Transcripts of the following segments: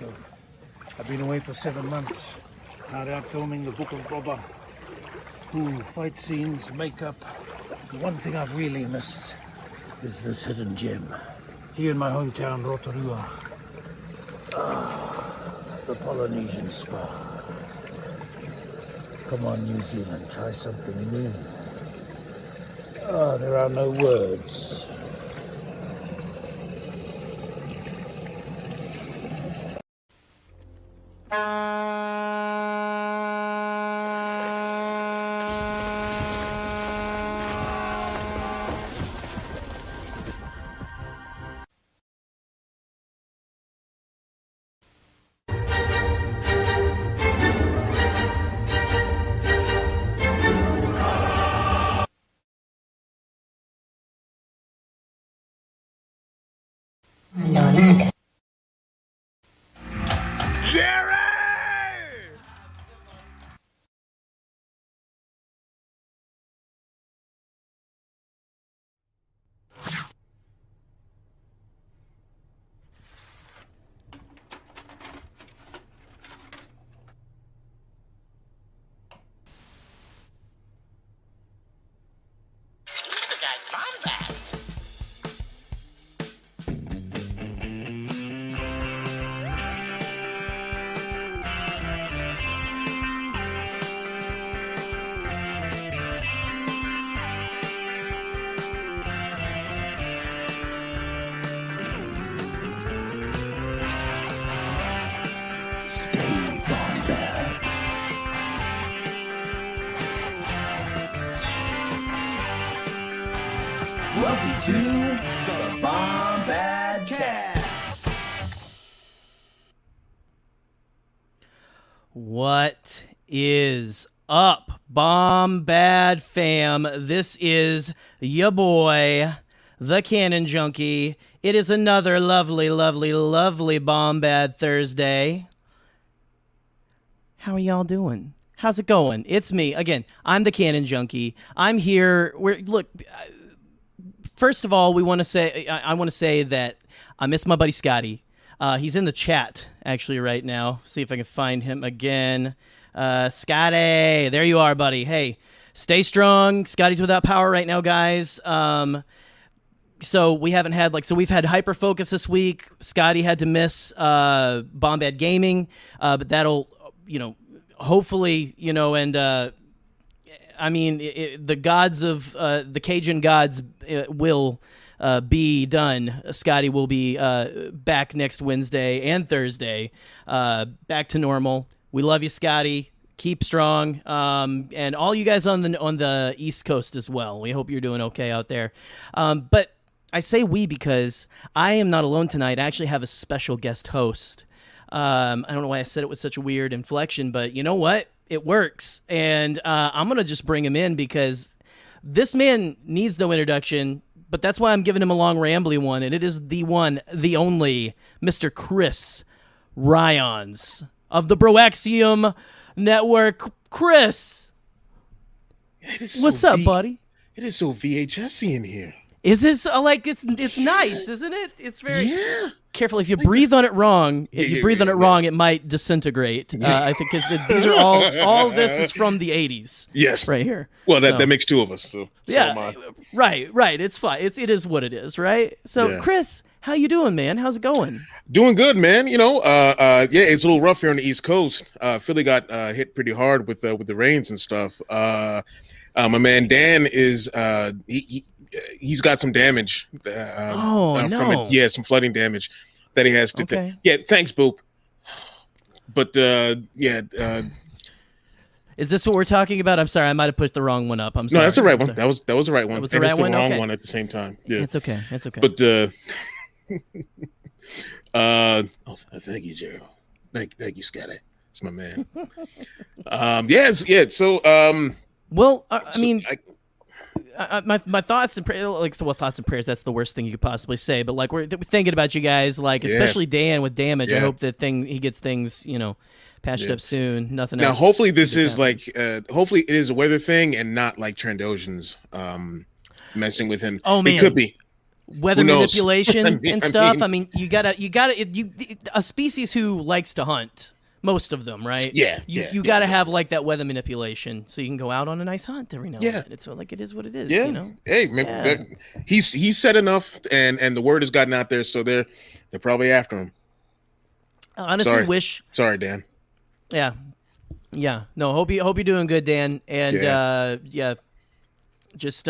So I've been away for 7 months. Now out filming the Book of Boba. Ooh, fight scenes, makeup. The one thing I've really missed is this hidden gem. Here in my hometown, Rotorua. The Polynesian spa. Come on, New Zealand, try something new. There are no words. Welcome to the Bombadcast. What is up, Bombad fam? This is ya boy, the Cannon Junkie. It is another lovely, lovely, lovely Bombad Thursday. How are y'all doing? How's it going? It's me again. I'm the Cannon Junkie. I'm here. First of all, I want to say that I miss my buddy Scotty. He's in the chat actually right now. See if I can find him again. Scotty, there you are, buddy. Hey, stay strong. Scotty's without power right now, guys. So we haven't had we've had Hyperfocus this week. Scotty had to miss Bombad Gaming, but that'll hopefully the gods of the Cajun gods will be done. Scotty will be back next Wednesday and Thursday, back to normal. We love you, Scotty. Keep strong, and all you guys on the East Coast as well. We hope you're doing okay out there. But I say we because I am not alone tonight. I actually have a special guest host. I don't know why I said it with such a weird inflection, but you know what? It works, and I'm going to just bring him in because this man needs no introduction, but that's why I'm giving him a long, rambly one, and it is the one, the only, Mr. Chris Ryons of the Broaxium Network. Chris, what's up, buddy? It is so VHS-y in here. Is this it's nice, isn't it? It's very careful. If you breathe on it wrong, it might disintegrate. I think because these are all of this is from the 80s. Yes, right here. Well, that makes two of us. So yeah, right. It's fine. It is what it is, right? So, Chris, how you doing, man? How's it going? Doing good, man. It's a little rough here on the East Coast. Philly got hit pretty hard with the rains and stuff. My man Dan is he's got some damage from it. Yeah, some flooding damage that he has to take. Yeah, thanks, Boop. But is this what we're talking about? I'm sorry, I might have put the wrong one up. I'm sorry. No, that's the right one. That was the right one. That was the right one? The wrong Okay. one at the same time. Yeah, it's okay. But thank you, Gerald. Thank you, Scotty. It's my man. So my thoughts and thoughts and prayers. That's the worst thing you could possibly say. But we're thinking about you guys, especially Dan with damage. I hope that he gets things, patched up soon. Nothing else. Now, hopefully, this is hopefully it is a weather thing and not like Trandoshans messing with him. Oh man, it could be. weather Who knows? manipulation and stuff. I mean, You gotta a species who likes to hunt. Most of them, right? Yeah, You got to have like that weather manipulation, so you can go out on a nice hunt every now and then. It's like it is what it is. Yeah. You know? Hey, man, he's said enough, and the word has gotten out there, so they're probably after him. I honestly wish. Sorry, Dan. Yeah. No, hope you're doing good, Dan. And just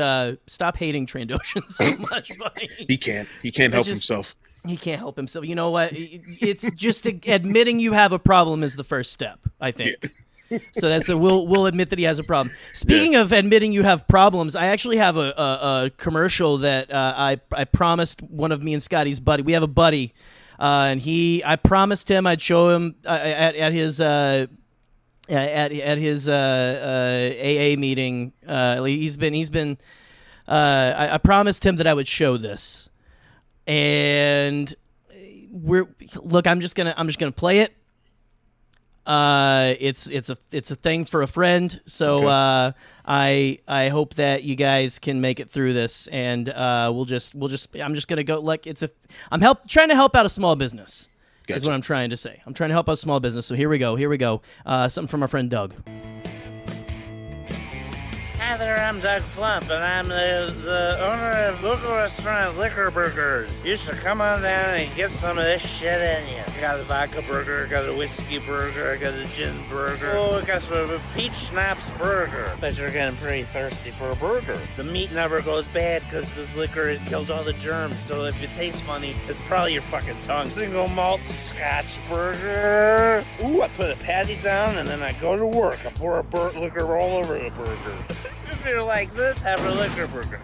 stop hating Trandoshan so much, buddy. He can't help himself. He can't help himself. You know what? It's just admitting you have a problem is the first step, I think. Yeah. So we'll admit that he has a problem. Speaking of admitting you have problems, I actually have a commercial that I promised one of me and Scotty's buddy. We have a buddy, and I promised him I'd show him at his AA meeting. I promised him that I would show this. And I'm just gonna play it. It's a thing for a friend. So I hope that you guys can make it through this, and I'm just gonna go trying to help out a small business. Gotcha. Is what I'm trying to say. I'm trying to help out a small business. So here we go. Something from our friend Doug. Hi there, I'm Doug Flump, and I'm the owner of local restaurant Liquor Burgers. You should come on down and get some of this shit in you. I got a vodka burger, I got a whiskey burger, I got a gin burger. Oh, I got some peach schnapps burger. Bet you're getting pretty thirsty for a burger. The meat never goes bad because this liquor, it kills all the germs, so if it tastes funny, it's probably your fucking tongue. Single malt Scotch burger. Ooh, I put a patty down and then I go to work. I pour liquor all over the burger. If you're like this, have a liquor burger.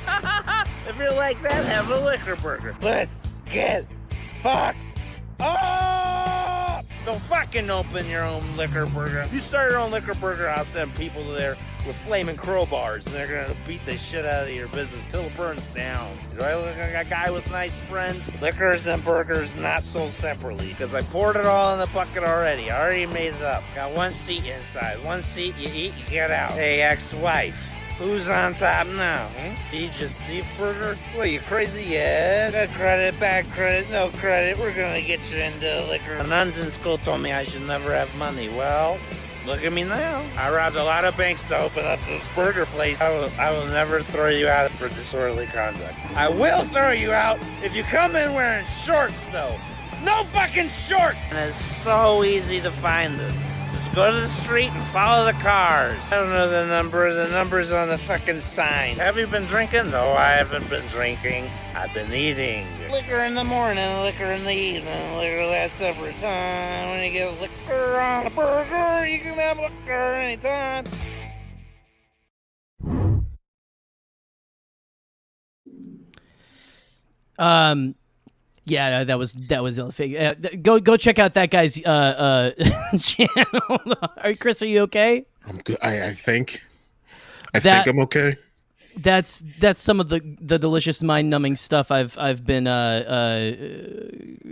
If you're like that, have a liquor burger. Let's get fucked up! Don't fucking open your own liquor burger. If you start your own liquor burger, I'll send people there with flaming crowbars, and they're gonna beat the shit out of your business till it burns down. Do I look like a guy with nice friends? Liquors and burgers not sold separately, because I poured it all in the bucket already. I already made it up. Got one seat inside. One seat, you eat, you get out. Hey, ex-wife. Who's on top now? Did you Steve Burger? What, you crazy? Yes. Good credit, bad credit, no credit. We're gonna get you into liquor. The nuns in school told me I should never have money. Well, look at me now. I robbed a lot of banks to open up this burger place. I will never throw you out for disorderly conduct. I will throw you out if you come in wearing shorts, though. No fucking shorts! And it's so easy to find this. Just go to the street and follow the cars. I don't know the number. The number's on the fucking sign. Have you been drinking? No, I haven't been drinking. I've been eating. Liquor in the morning, liquor in the evening, liquor last supper time. When you get liquor on a burger, you can have liquor anytime. Yeah, that was the other thing. Go check out that guy's channel. Chris, are you okay? I'm good. I think I'm okay. That's some of the delicious mind-numbing stuff I've been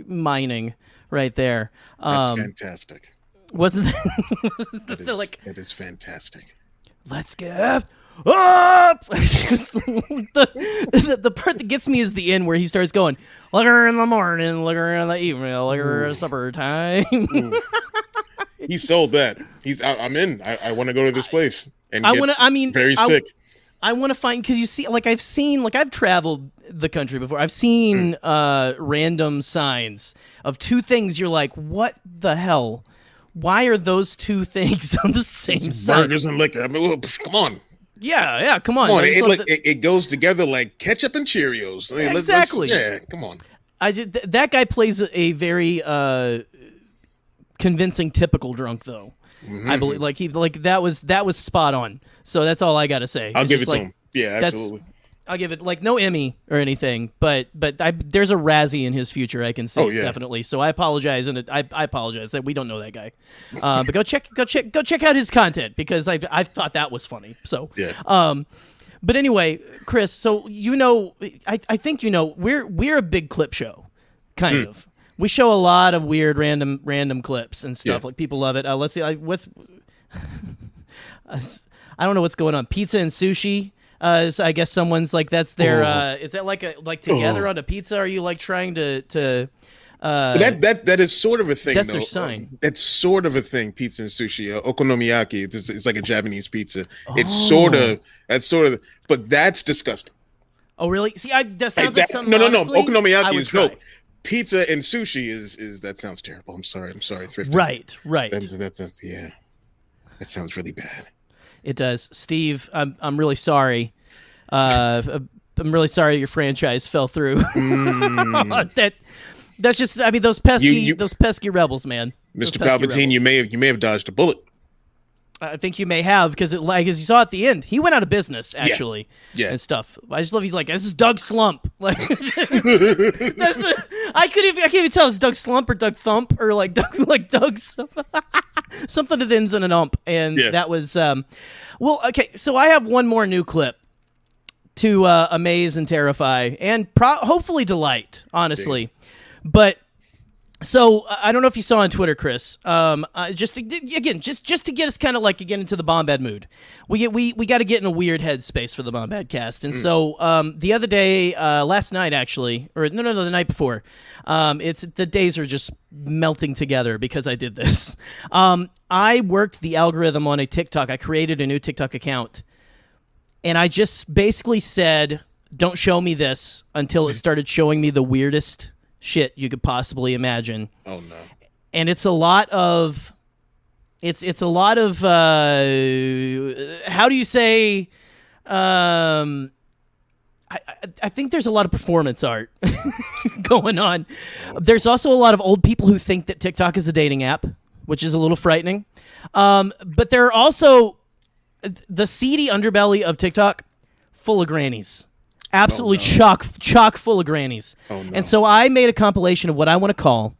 mining right there. That's fantastic. Wasn't that it is fantastic. Let's get up! the part that gets me is the end where he starts going, liquor in the morning, liquor in the evening, liquor at supper time. He sold that. I'm in. I want to go to this place and very sick. I want to find, because you see, I've traveled the country before. I've seen random signs of two things. You're like, what the hell? Why are those two things on the same sign? Burgers and liquor. I mean, well, come on. Yeah, come on. It goes together like ketchup and Cheerios. I mean, exactly. Come on. That guy plays a very convincing typical drunk, though. Mm-hmm. I believe that was spot on. So that's all I got to say. I'll give it to him. Yeah, absolutely. I'll give it no Emmy or anything, but there's a Razzie in his future I can see definitely. So I apologize, and I apologize that we don't know that guy. But go check out his content, because I thought that was funny. So yeah. But anyway, Chris, so I think we're a big clip show, kind of. We show a lot of weird random clips and stuff. Like, people love it. Let's see, what's I don't know what's going on. Pizza and sushi. So I guess someone's like that's their. Is that like together on a pizza? Are you like trying to? That is sort of a thing. That's though. their sign. That's sort of a thing. Pizza and sushi, okonomiyaki. It's like a Japanese pizza. It's sort of but that's disgusting. Oh really? See, that sounds like something. No. honestly, I Okonomiyaki would is try. no. Pizza and sushi is that sounds terrible. I'm sorry, Thrifty. Right. That's yeah. That sounds really bad. It does, Steve. I'm really sorry. I'm really sorry your franchise fell through. That's just. I mean, those pesky rebels, man. Mr. Palpatine, you may have dodged a bullet. I think you may have because as you saw at the end, he went out of business actually, and stuff. I just love he's like, this is Doug Slump. Like, I can't even tell it's Doug Slump or Doug Thump or like Doug's something that ends in an ump, and that was well, okay. So I have one more new clip to amaze and terrify and hopefully delight, honestly. But so I don't know if you saw on Twitter, Chris. Just to get us kind of like again into the Bombad mood. We got to get in a weird headspace for the Bombadcast. And so the other day, last night actually, or no, the night before. It's the days are just melting together because I did this. I worked the algorithm on a TikTok. I created a new TikTok account, and I just basically said, "Don't show me this" until it started showing me the weirdest shit you could possibly imagine. Oh no. And it's a lot of how do you say I think there's a lot of performance art going on. There's also a lot of old people who think that TikTok is a dating app, which is a little frightening. But there are also the seedy underbelly of TikTok full of grannies. Absolutely chock full of grannies. Oh, no. And so I made a compilation of what I want to call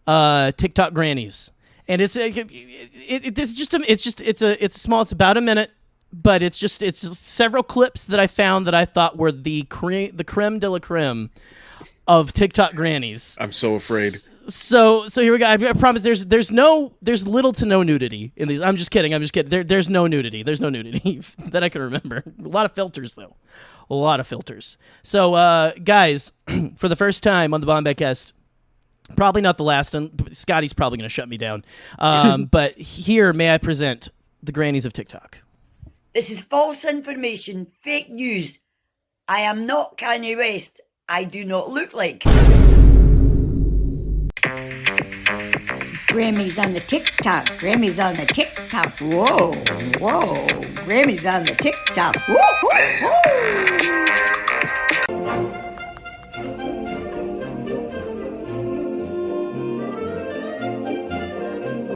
TikTok grannies. And it's about a minute, but it's several clips that I found that I thought were the creme de la creme of TikTok grannies. I'm so afraid. So here we go. I promise there's little to no nudity in these. I'm just kidding. There's no nudity. There's no nudity that I can remember. A lot of filters though. A lot of filters. So, guys, for the first time on the Bombadcast, probably not the last, and Scotty's probably going to shut me down. But here, may I present the grannies of TikTok. This is false information, fake news. I am not Kanye West. I do not look like. Grammys on the TikTok. Grammys on the TikTok. Whoa. Grammys on the TikTok. Woo, woo, woo.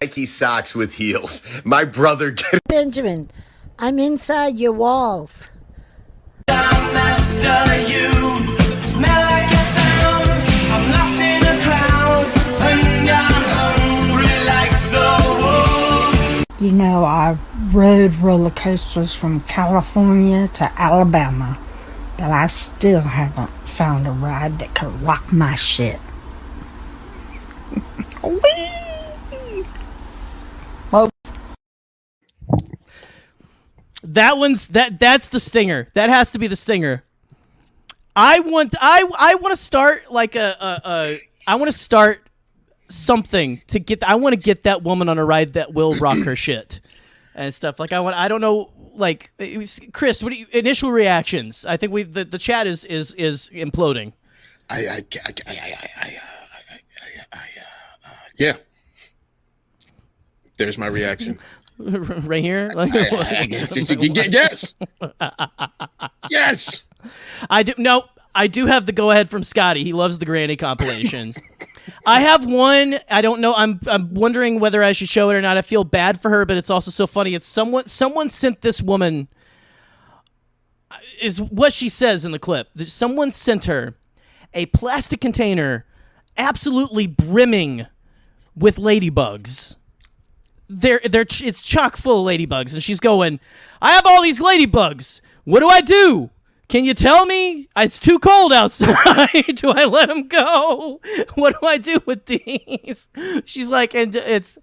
Nike socks with heels. My brother Benjamin, I'm inside your walls. You know, I've rode roller coasters from California to Alabama, but I still haven't found a ride that could rock my shit. Whee! Well, that's the stinger. That has to be the stinger. I want to start like I want to start something to get. I want to get that woman on a ride that will rock her shit and stuff. Like I don't know. Like Chris, what initial reactions? I think the chat is imploding. Yeah. There's my reaction. Right here. Yes. Yes. I do. No, I do have the go ahead from Scotty. He loves the granny compilation. I have one. I don't know. I'm wondering whether I should show it or not. I feel bad for her, but it's also so funny. It's someone sent this woman. Is what she says in the clip. Someone sent her a plastic container, absolutely brimming with ladybugs. It's chock full of ladybugs, and she's going, "I have all these ladybugs. What do I do? Can you tell me? It's too cold outside. Do I let them go? What do I do with these?" She's like, and it's,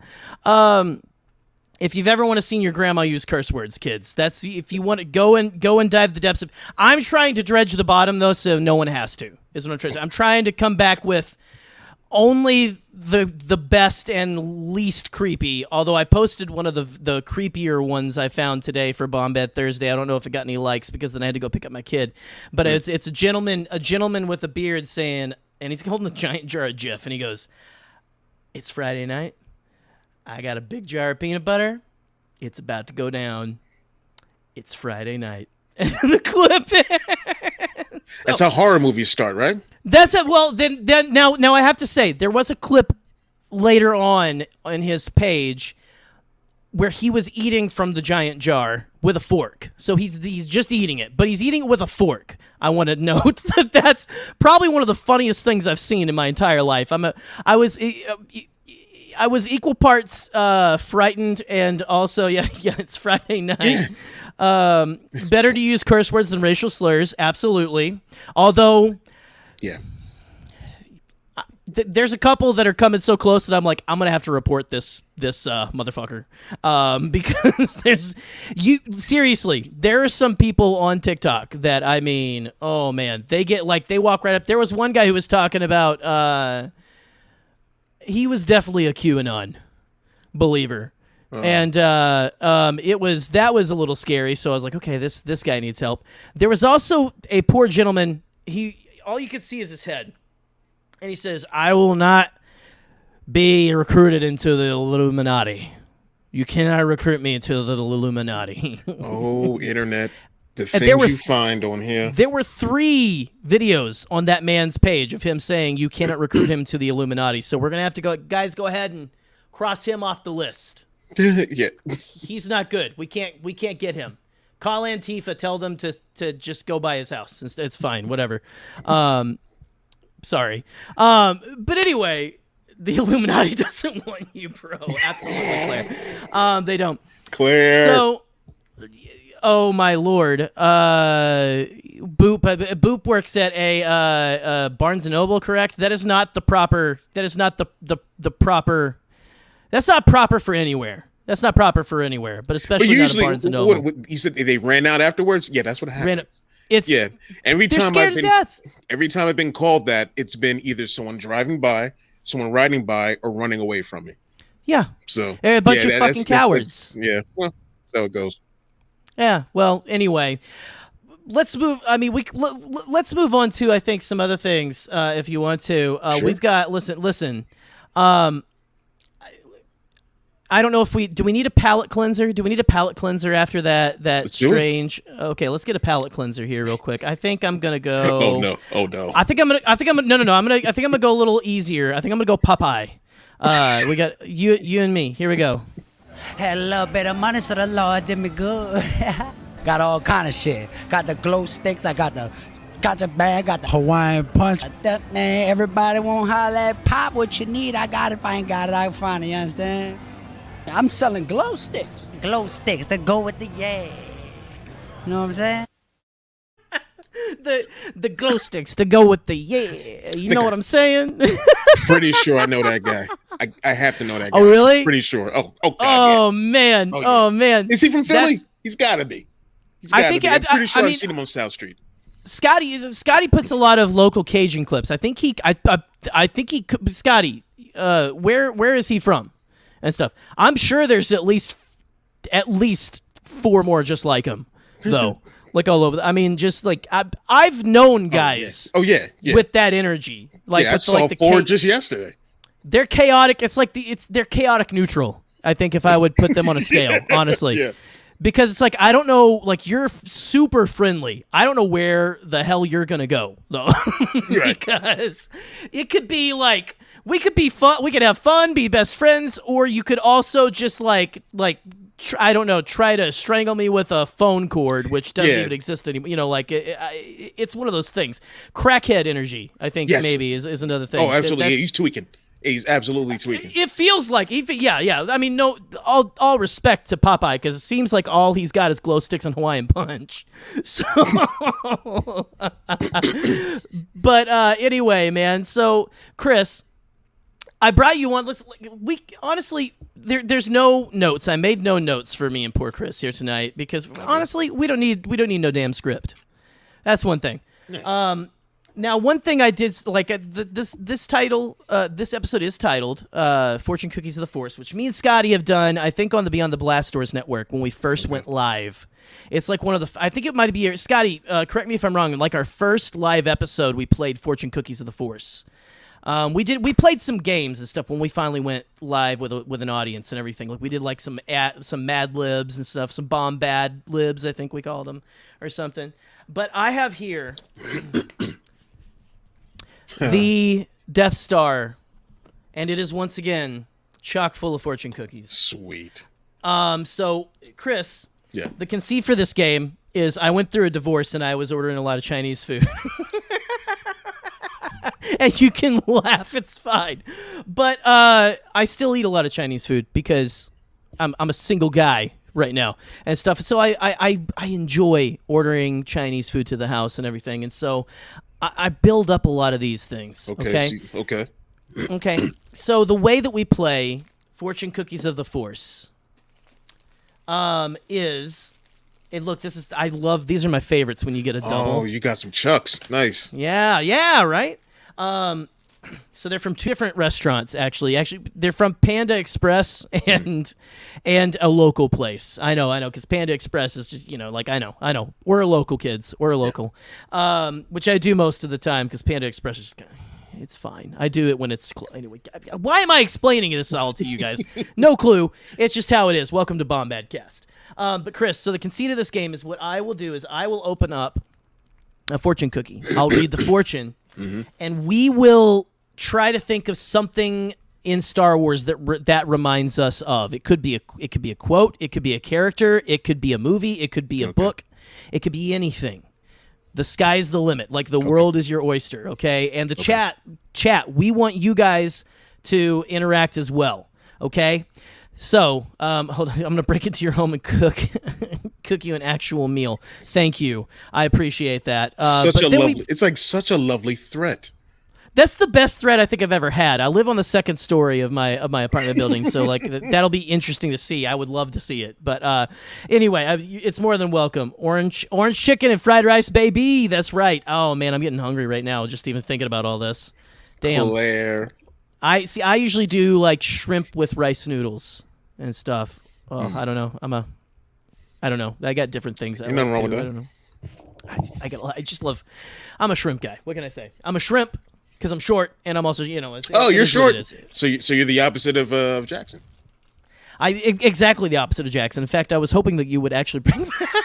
If you've ever want to see your grandma use curse words, kids, that's if you want to go and dive the depths of. I'm trying to dredge the bottom though, so no one has to. Is what I'm trying to say. I'm trying to come back with only the best and least creepy. Although I posted one of the creepier ones I found today for Bombad Thursday. I don't know if it got any likes because then I had to go pick up my kid. But it's a gentleman with a beard saying, and he's holding a giant jar of Jif, and he goes, "It's Friday night. I got a big jar of peanut butter. It's about to go down. It's Friday night." And the clip is. That's how horror movies start, right? That's it. Well, then now I have to say there was a clip later on his page where he was eating from the giant jar with a fork. So he's just eating it, but he's eating it with a fork. I want to note that that's probably one of the funniest things I've seen in my entire life. I was equal parts frightened and also yeah it's Friday night. Better to use curse words than racial slurs, absolutely. Although yeah. There's a couple that are coming so close that I'm like, I'm gonna have to report this motherfucker, because seriously, there are some people on TikTok that, I mean, oh man, they walk right up. There was one guy who was talking about, he was definitely a QAnon believer, and that was a little scary. So I was like, okay, this guy needs help. There was also a poor gentleman. All you could see is his head. And he says, "I will not be recruited into the Illuminati. You cannot recruit me into the Illuminati." Oh, internet. The things you find on here. There were 3 videos on that man's page of him saying you cannot recruit him to the Illuminati. So we're going to have to go ahead and cross him off the list. Yeah. He's not good. We can't get him. Call Antifa, tell them to just go by his house. It's fine, whatever. Sorry. But anyway, the Illuminati doesn't want you, bro. Absolutely, Claire. They don't. Claire. So, oh my lord. Boop works at a Barnes & Noble, correct? That is not the proper. That is not the proper. That's not proper for anywhere. That's not proper for anywhere, but especially not a Barnes & Noble. What, you said they ran out afterwards? Yeah, that's what happened. Every they're time scared to death. Every time I've been called that, it's been either someone driving by, someone riding by, or running away from me. Yeah. So they're a bunch of fucking cowards. Yeah. Well, that's how it goes. Yeah. Well, anyway, let's move. I mean, let's move on to, I think, some other things if you want to. Sure. We've got listen. I don't know if do we need a palate cleanser? Do we need a palate cleanser after that strange? Okay, let's get a palate cleanser here real quick. I think I'm gonna go. Oh no. I think I'm gonna. No. I think I'm gonna go a little easier. I think I'm gonna go Popeye. We got you and me. Here we go. Had a little bit of money, so the Lord did me good. Got all kind of shit. Got the glow sticks. I got the gotcha bag. Got the Hawaiian punch. Man, everybody won't holler at Pop. What you need, I got it. If I ain't got it, I can find it. You understand? I'm selling glow sticks. Glow sticks to go with the yeah. You know what I'm saying? the glow sticks to go with the yeah. You know what I'm saying? Pretty sure I know that guy. I have to know that guy. Oh, really? Pretty sure. Oh, God, oh yeah. Man. Oh, yeah. Man. Is he from Philly? He's got to be. I'm pretty sure I've seen him on South Street. Scotty puts a lot of local Cajun clips. I think he could. Scotty, where is he from? And stuff. I'm sure there's at least 4 more just like him, though. Like all over. I mean, just like I've known guys. Oh yeah. With that energy. Like I saw 4 just yesterday. They're chaotic. They're chaotic neutral. I think if I would put them on a scale, honestly. Yeah. Because it's like I don't know. Like you're super friendly. I don't know where the hell you're gonna go though. Right. Because it could be like. We could be fun. We could have fun, be best friends, or you could also just I don't know, try to strangle me with a phone cord, which doesn't even exist anymore. You know, like it's one of those things. Crackhead energy, I think maybe is another thing. Oh, absolutely. Yeah, he's tweaking. He's absolutely tweaking. It feels like, yeah. I mean, no, all respect to Popeye because it seems like all he's got is glow sticks and Hawaiian punch. So, but anyway, man. So, Chris. I brought you one. We honestly, there's no notes. I made no notes for me and poor Chris here tonight because honestly, we don't need no damn script. That's one thing. Yeah. Now, one thing I did like this title. This episode is titled "Fortune Cookies of the Force," which me and Scotty have done. I think on the Beyond the Blast Doors network when we first went live. It's like one of the. I think it might be Scotty. Correct me if I'm wrong. Like our first live episode, we played "Fortune Cookies of the Force." We played some games and stuff when we finally went live with an audience and everything. Like we did like some Mad Libs and stuff, some Bombad Libs, I think we called them, or something. But I have here the Death Star, and it is once again chock full of fortune cookies. Sweet. So Chris, the conceit for this game is I went through a divorce and I was ordering a lot of Chinese food. And you can laugh, it's fine. But I still eat a lot of Chinese food because I'm a single guy right now and stuff. So I enjoy ordering Chinese food to the house and everything. And so I build up a lot of these things. Okay. So the way that we play Fortune Cookies of the Force is... And look, I love these are my favorites when you get a double. Oh, you got some chucks. Nice. Yeah, right? So they're from two different restaurants, actually. Actually, they're from Panda Express and a local place. I know, because Panda Express is just, like, I know. We're a local, kids. We're a local. Which I do most of the time, because Panda Express is just it's fine. I do it when it's... Anyway, why am I explaining this all to you guys? No clue. It's just how it is. Welcome to Bombadcast. But Chris, so the conceit of this game is what I will do is I will open up a fortune cookie. I'll read the fortune, and we will try to think of something in Star Wars that reminds us of. It could be a quote, it could be a character, it could be a movie, it could be a book, it could be anything. The sky's the limit. Like the world is your oyster. Okay, and the chat. We want you guys to interact as well. Okay. So, hold on. I'm going to break into your home and cook you an actual meal. Thank you. I appreciate that. It's like such a lovely threat. That's the best threat I think I've ever had. I live on the second story of my apartment building, so like that'll be interesting to see. I would love to see it. But anyway, it's more than welcome. Orange chicken and fried rice, baby. That's right. Oh man, I'm getting hungry right now just even thinking about all this. Damn. Claire. I usually do like shrimp with rice noodles and stuff. Oh, I don't know. I don't know. I got different things. Ain't nothing wrong with that. I don't know. I just love. I'm a shrimp guy. What can I say? I'm a shrimp because I'm short and I'm also you're short. So you're the opposite of Jackson. Exactly the opposite of Jackson. In fact, I was hoping that you would actually bring that.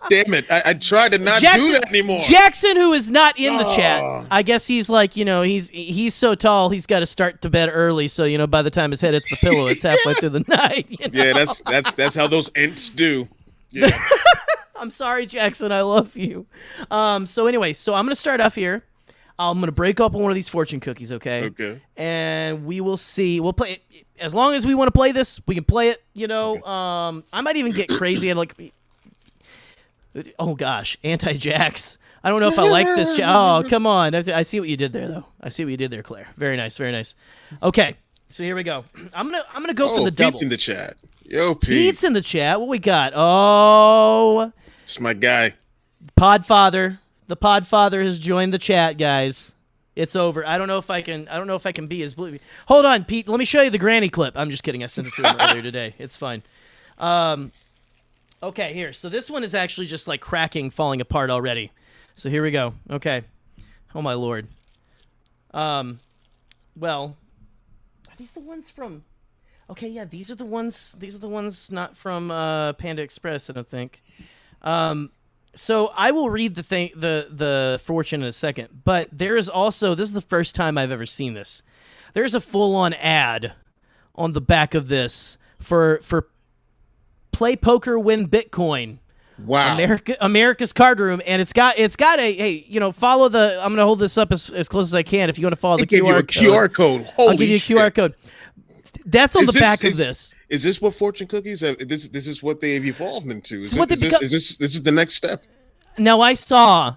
Damn it. I tried to not do that anymore. Jackson, who is not in the chat, I guess he's like, he's so tall, he's got to start to bed early. So, by the time his head hits the pillow, it's halfway through the night. Yeah, that's how those ents do. Yeah. I'm sorry, Jackson. I love you. So anyway, I'm going to start off here. I'm going to break open one of these fortune cookies, okay? Okay. And we will see. We'll play it. As long as we want to play this, we can play it, Okay. I might even get crazy and oh gosh, anti-Jax. I don't know if I like this. Oh, come on. I see what you did there, though. I see what you did there, Claire. Very nice, very nice. Okay, so here we go. I'm gonna go for the double. Pete's in the chat. Yo, Pete. Pete's in the chat. What we got? Oh, it's my guy. Podfather. The Podfather has joined the chat, guys. It's over. I don't know if I can be as blue. Hold on, Pete. Let me show you the granny clip. I'm just kidding. I sent it to him earlier today. It's fine. Okay, here. So this one is actually just like cracking, falling apart already. So here we go. Okay. Oh my lord. Well, are these the ones from? Okay, yeah, these are the ones. These are the ones not from Panda Express, I don't think. So I will read the fortune in a second, but there is also, this is the first time I've ever seen this. There's a full-on ad on the back of this for Play Poker, Win Bitcoin. Wow. America's Card Room, and it's got a, hey, follow the, I'm going to hold this up as close as I can if you want to follow the QR code. Holy I'll give you a QR code. That's on the back of this. Is this what fortune cookies have? This is what they've evolved into. Is this the next step? Now I saw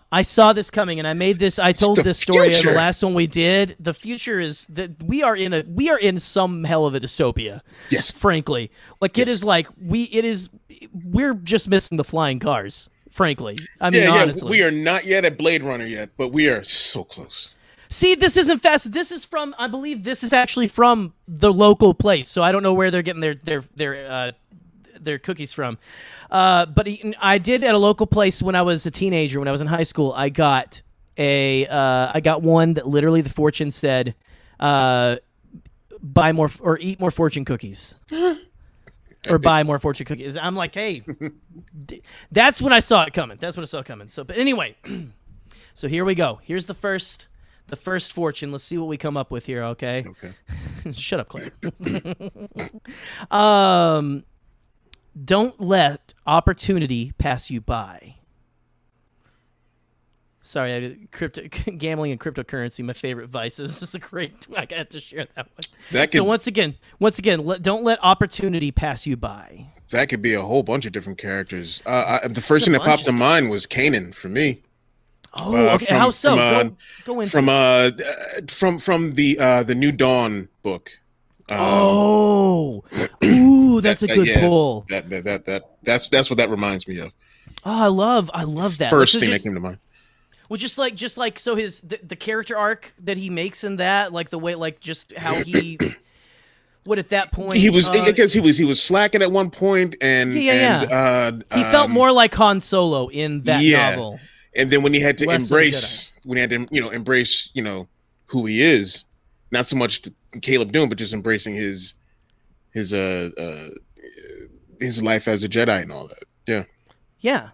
this coming, and I made this. I told this story in the last one we did. The future is that we are in some hell of a dystopia. Yes, frankly, like it is like we're just missing the flying cars. Frankly, I mean, honestly, we are not yet at Blade Runner yet, but we are so close. See, this isn't fast. This is from, I believe, this is actually from the local place. So I don't know where they're getting their cookies from. But I did at a local place when I was a teenager, when I was in high school. I got one that literally the fortune said, buy more or eat more fortune cookies. Or buy more fortune cookies. I'm like, hey, that's when I saw it coming. So, but anyway, so here we go. Here's the first fortune. Let's see what we come up with here. Okay. Shut up, Claire. Don't let opportunity pass you by. Sorry, gambling and cryptocurrency, my favorite vices. This is a great. I got to share that one. So once again, don't let opportunity pass you by. That could be a whole bunch of different characters. The first thing that popped to mind was Kanan for me. Oh, okay. How so? Go into from the New Dawn book. Ooh, that's a good pull. That's what that reminds me of. Oh, I love that. First thing that came to mind. Well, just like so the character arc that he makes in that, like the way, like just how he what at that point he was because he was slacking at one point and he felt more like Han Solo in that novel. And then when he had to embrace who he is, not so much Caleb Doom, but just embracing his life as a Jedi and all that. Yeah. Yeah.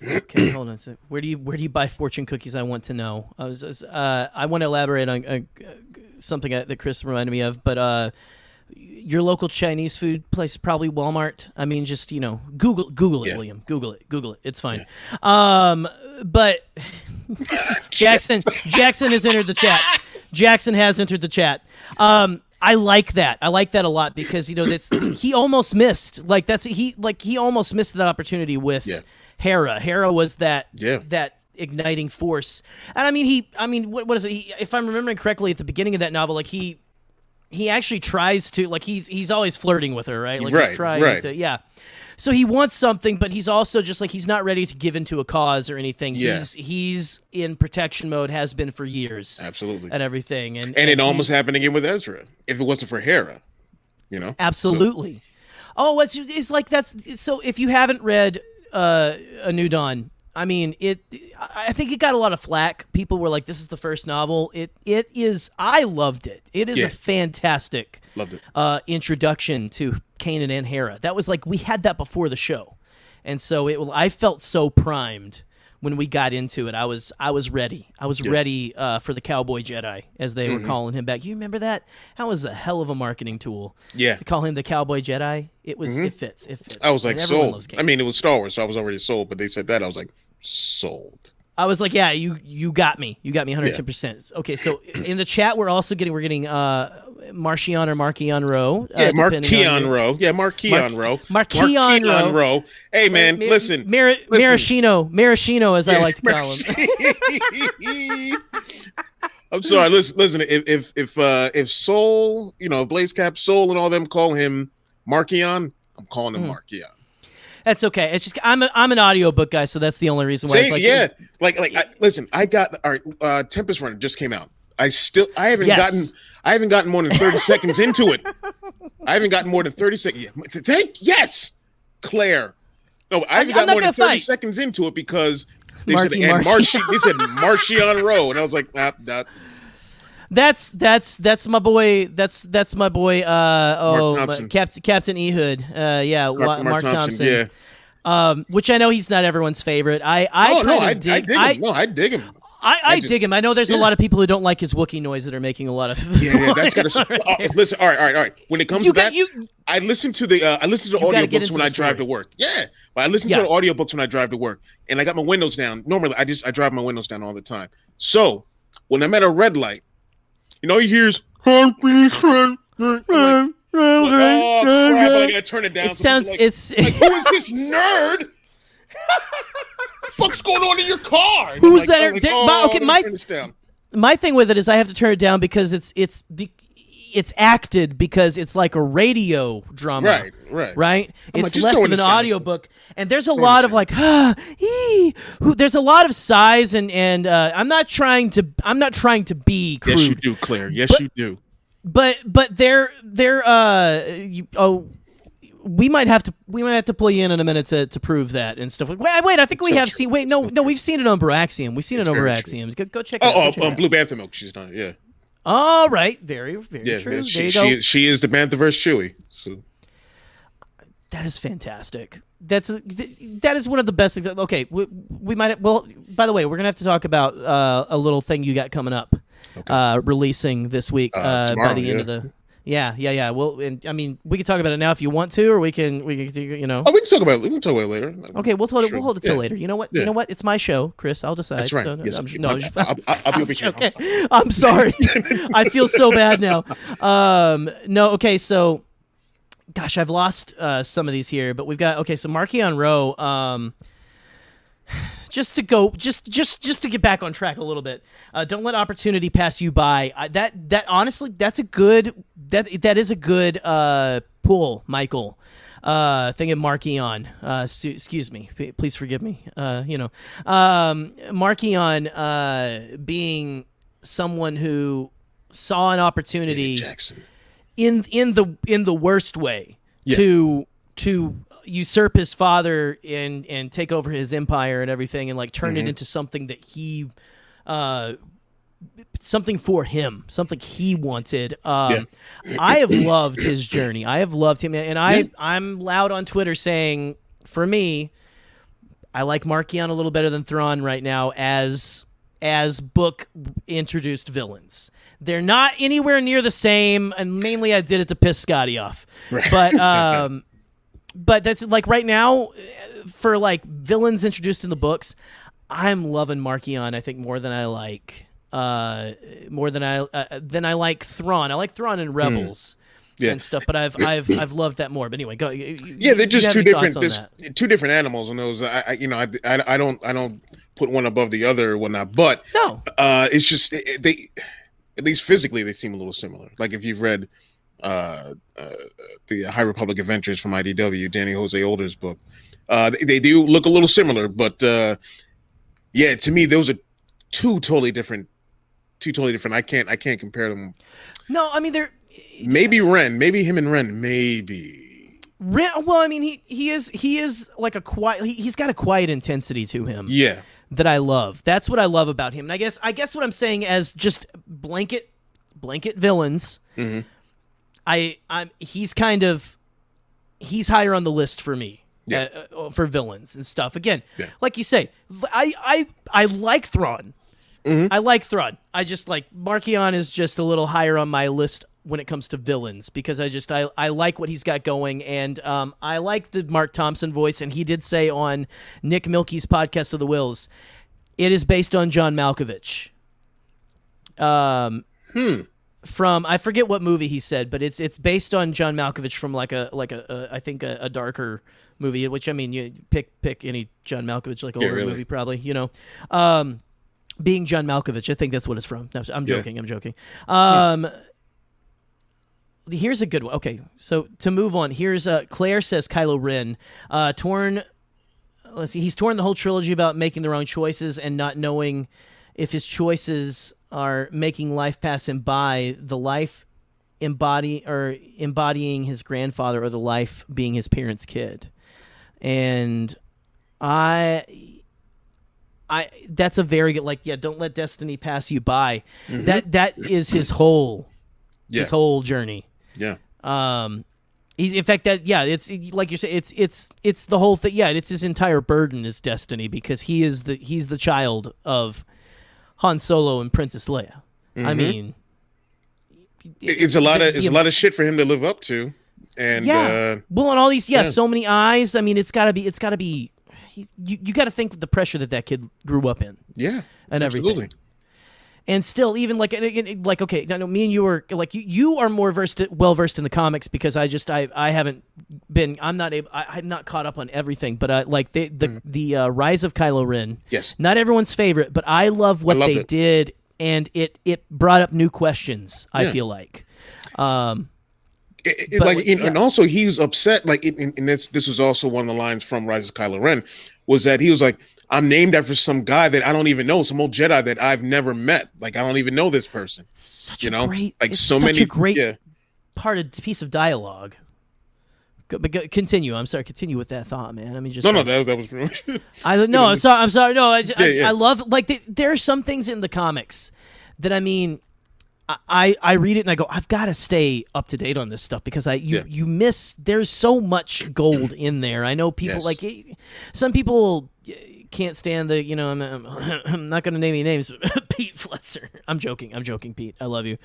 Okay, hold on a second. Where do you buy fortune cookies? I want to know. I want to elaborate on something that Chris reminded me of, but your local Chinese food place, probably Walmart. I mean, just Google it, William. Google it. It's fine. Yeah. But Jackson has entered the chat. Jackson has entered the chat. I like that. I like that a lot because he almost missed. He almost missed that opportunity with Hera. Hera was that igniting force. And I mean, what is it? If I'm remembering correctly, at the beginning of that novel, like he actually tries to, like he's always flirting with her, right? Like he's trying to, yeah. So he wants something, but he's also just like he's not ready to give into a cause or anything. Yeah. He's in protection mode, has been for years. Absolutely. And everything. And it almost happened again with Ezra. If it wasn't for Hera, Absolutely. So. Oh, it's like that's so. If you haven't read A New Dawn, I mean I think it got a lot of flack. People were like, "This is the first novel." It is. I loved it. It is a fantastic. Loved it. Introduction to Kanan and Hera. That was like we had that before the show, and so I felt so primed when we got into it. I was ready. I was ready for the Cowboy Jedi, as they were calling him back. You remember that? That was a hell of a marketing tool. Yeah, to call him the Cowboy Jedi. It was. It fits. I was like sold. I mean, it was Star Wars, so I was already sold. But they said that I was like sold. I was like, yeah, you got me. You got me 110%. Okay, so in the chat, we're getting Marcion or Marquion Rowe. Marquion Rowe. Yeah, Marquion Rowe. Marquion Rowe. Hey, man, listen. Maraschino, as I like to call him. I'm sorry. Listen. If Soul, Blaze Cap, Soul, and all them call him Marquion, I'm calling him Marquion. That's okay. It's just I'm an audiobook guy, so that's the only reason why. Listen, I got all right. Tempest Runner just came out. I haven't gotten more than 30 seconds into it. I haven't gotten more than 30 seconds. Yes, Claire. No, I haven't gotten more than 30 seconds into it because they said Marcion Rowe, and I was like, That's my boy. That's my boy. Captain Ehud. Mark Thompson. Yeah. Which I know he's not everyone's favorite. I dig him. I dig him. I know there's a lot of people who don't like his Wookiee noise that are making a lot of. That's gotta. Listen, all right. When it comes to that, I listen to the audiobooks when I drive to work. Yeah, but I listen to the audiobooks when I drive to work, and I got my windows down. Normally, I drive my windows down all the time. So when I'm at a red light. You hears. Oh crap! I gotta turn it down. It sounds. Who is this nerd? fuck's going on in your car? And Who's I'm that? I'm like, Okay, let me turn this down. my thing with it is I have to turn it down because it's acted because it's like a radio drama. Right? I'm It's like, less of an audiobook. And there's a lot of like, there's a lot of sighs and I'm not trying to be crude. Yes, you do, Claire. Yes, you do. But we might have to pull you in a minute to prove that and stuff. Wait, I think we have seen. Wait, no, we've seen it on Baraxium. We've seen it on Baraxium. Go check it out. Blue Bantha Milk. She's done it. Yeah. All right, very true. There you go. She is the Banthaverse Chewie. So. That is fantastic. That is one of the best things. Okay, we might. Well, by the way, we're gonna have to talk about a little thing you got coming up, releasing this week tomorrow, by the end of the. Yeah. Well, and I mean, we can talk about it now if you want to, or we can. Oh, we can talk about it. We can talk about it later. Okay, we'll hold it till later. You know what? Yeah. You know what? It's my show, Chris. I'll decide. That's right. I'll be over okay. I'm sorry. I feel so bad now. No. Okay. So, gosh, I've lost some of these here, but we've got so Markion Rowe. Just to get back on track a little bit. Don't let opportunity pass you by. That honestly, that is a good pull, Michael. Thing of Markion. Excuse me. Please forgive me. Markion being someone who saw an opportunity in the worst way to usurp his father and take over his empire and everything and like turn it into something that he something for him, something he wanted. I have loved his journey. I have loved him, and I'm loud on Twitter saying, for me, I like Markion a little better than Thrawn right now as book introduced villains. They're not anywhere near the same, and mainly I did it to piss Scotty off. But but that's like right now for like villains introduced in the books, I'm loving Markion. I think more than I like Thrawn. I like Thrawn in Rebels and stuff, but I've loved that more. But anyway, go. They're just two different. There's two different animals in those. I don't put one above the other or whatnot. But no, it's just they at least physically they seem a little similar. Like if you've read the High Republic Adventures from IDW, Danny Jose Older's book, they do look a little similar. But to me, those are two totally different. I can't compare them. No, I mean they're maybe him and Ren, maybe. Ren, well, I mean he is like a quiet. He's got a quiet intensity to him. Yeah, that I love. That's what I love about him. And I guess what I'm saying as just blanket villains. Mm-hmm. He's higher on the list for me. For villains and stuff. Again, like you say, I like Thrawn. I like Thrawn. I just like Markion is just a little higher on my list when it comes to villains because I like what he's got going, and I like the Mark Thompson voice, and he did say on Nick Milky's podcast of the Wills, it is based on John Malkovich. From I forget what movie he said, but it's based on John Malkovich from like a I think a darker movie. Which I mean, you pick any John Malkovich like older movie probably, being John Malkovich, I think that's what it's from. No, I'm joking. I'm joking. Here's a good one. Okay, so to move on, here's Claire says Kylo Ren torn. Let's see, he's torn the whole trilogy about making the wrong choices and not knowing if his choices are making life pass him by, the life embodying his grandfather or the life being his parents' kid. And that's a very good, don't let destiny pass you by. That is his whole journey. Yeah. In fact, it's like you say, it's the whole thing. Yeah, it's his entire burden is destiny because he's the child of Han Solo and Princess Leia. I mean, it's a lot of shit for him to live up to, and and all these so many eyes. I mean, it's gotta be. You got to think the pressure that kid grew up in. Yeah, and absolutely. everything. And still, even like okay, I know me and you are like you are more well versed in the comics because I haven't been I'm not caught up on everything, but like the Rise of Kylo Ren. Yes. Not everyone's favorite, but I love what they did, and it brought up new questions. I feel like. And also he was upset. Like, and this was also one of the lines from Rise of Kylo Ren, was that he was like, "I'm named after some guy that I don't even know, some old Jedi that I've never met. Like, I don't even know this person." Such a great piece of dialogue. But continue. I'm sorry. Continue with that thought, man. I mean, just no. That was pretty much. I'm sorry. No, I love like there are some things in the comics that I mean. I read it and I go, I've got to stay up to date on this stuff because you miss. There's so much gold in there. I know people like some people can't stand the. You know, I'm not going to name any names. Pete Fletcher. I'm joking, Pete. I love you.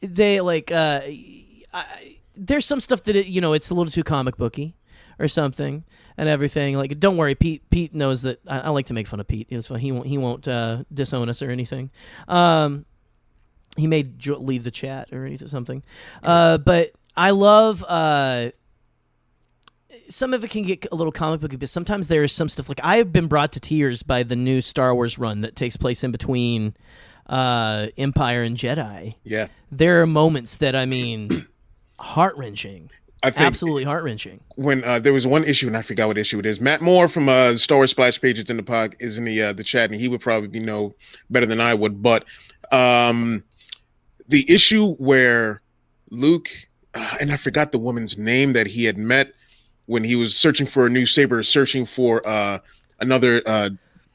They like. There's some stuff that it's a little too comic booky or something. And everything, like, don't worry, Pete knows that I like to make fun of Pete. It's fine. He won't disown us or anything. He may leave the chat or anything, something. But I love some of it can get a little comic booky, but sometimes there is some stuff like I have been brought to tears by the new Star Wars run that takes place in between Empire and Jedi. Yeah, there are moments that I mean, heart-wrenching. I think absolutely heart-wrenching. When there was one issue, and I forgot what issue it is. Matt Moore from Star Wars Splash Pages in the pod is in the chat, and he would probably know better than I would. But the issue where Luke, and I forgot the woman's name that he had met when he was searching for a new saber, searching for another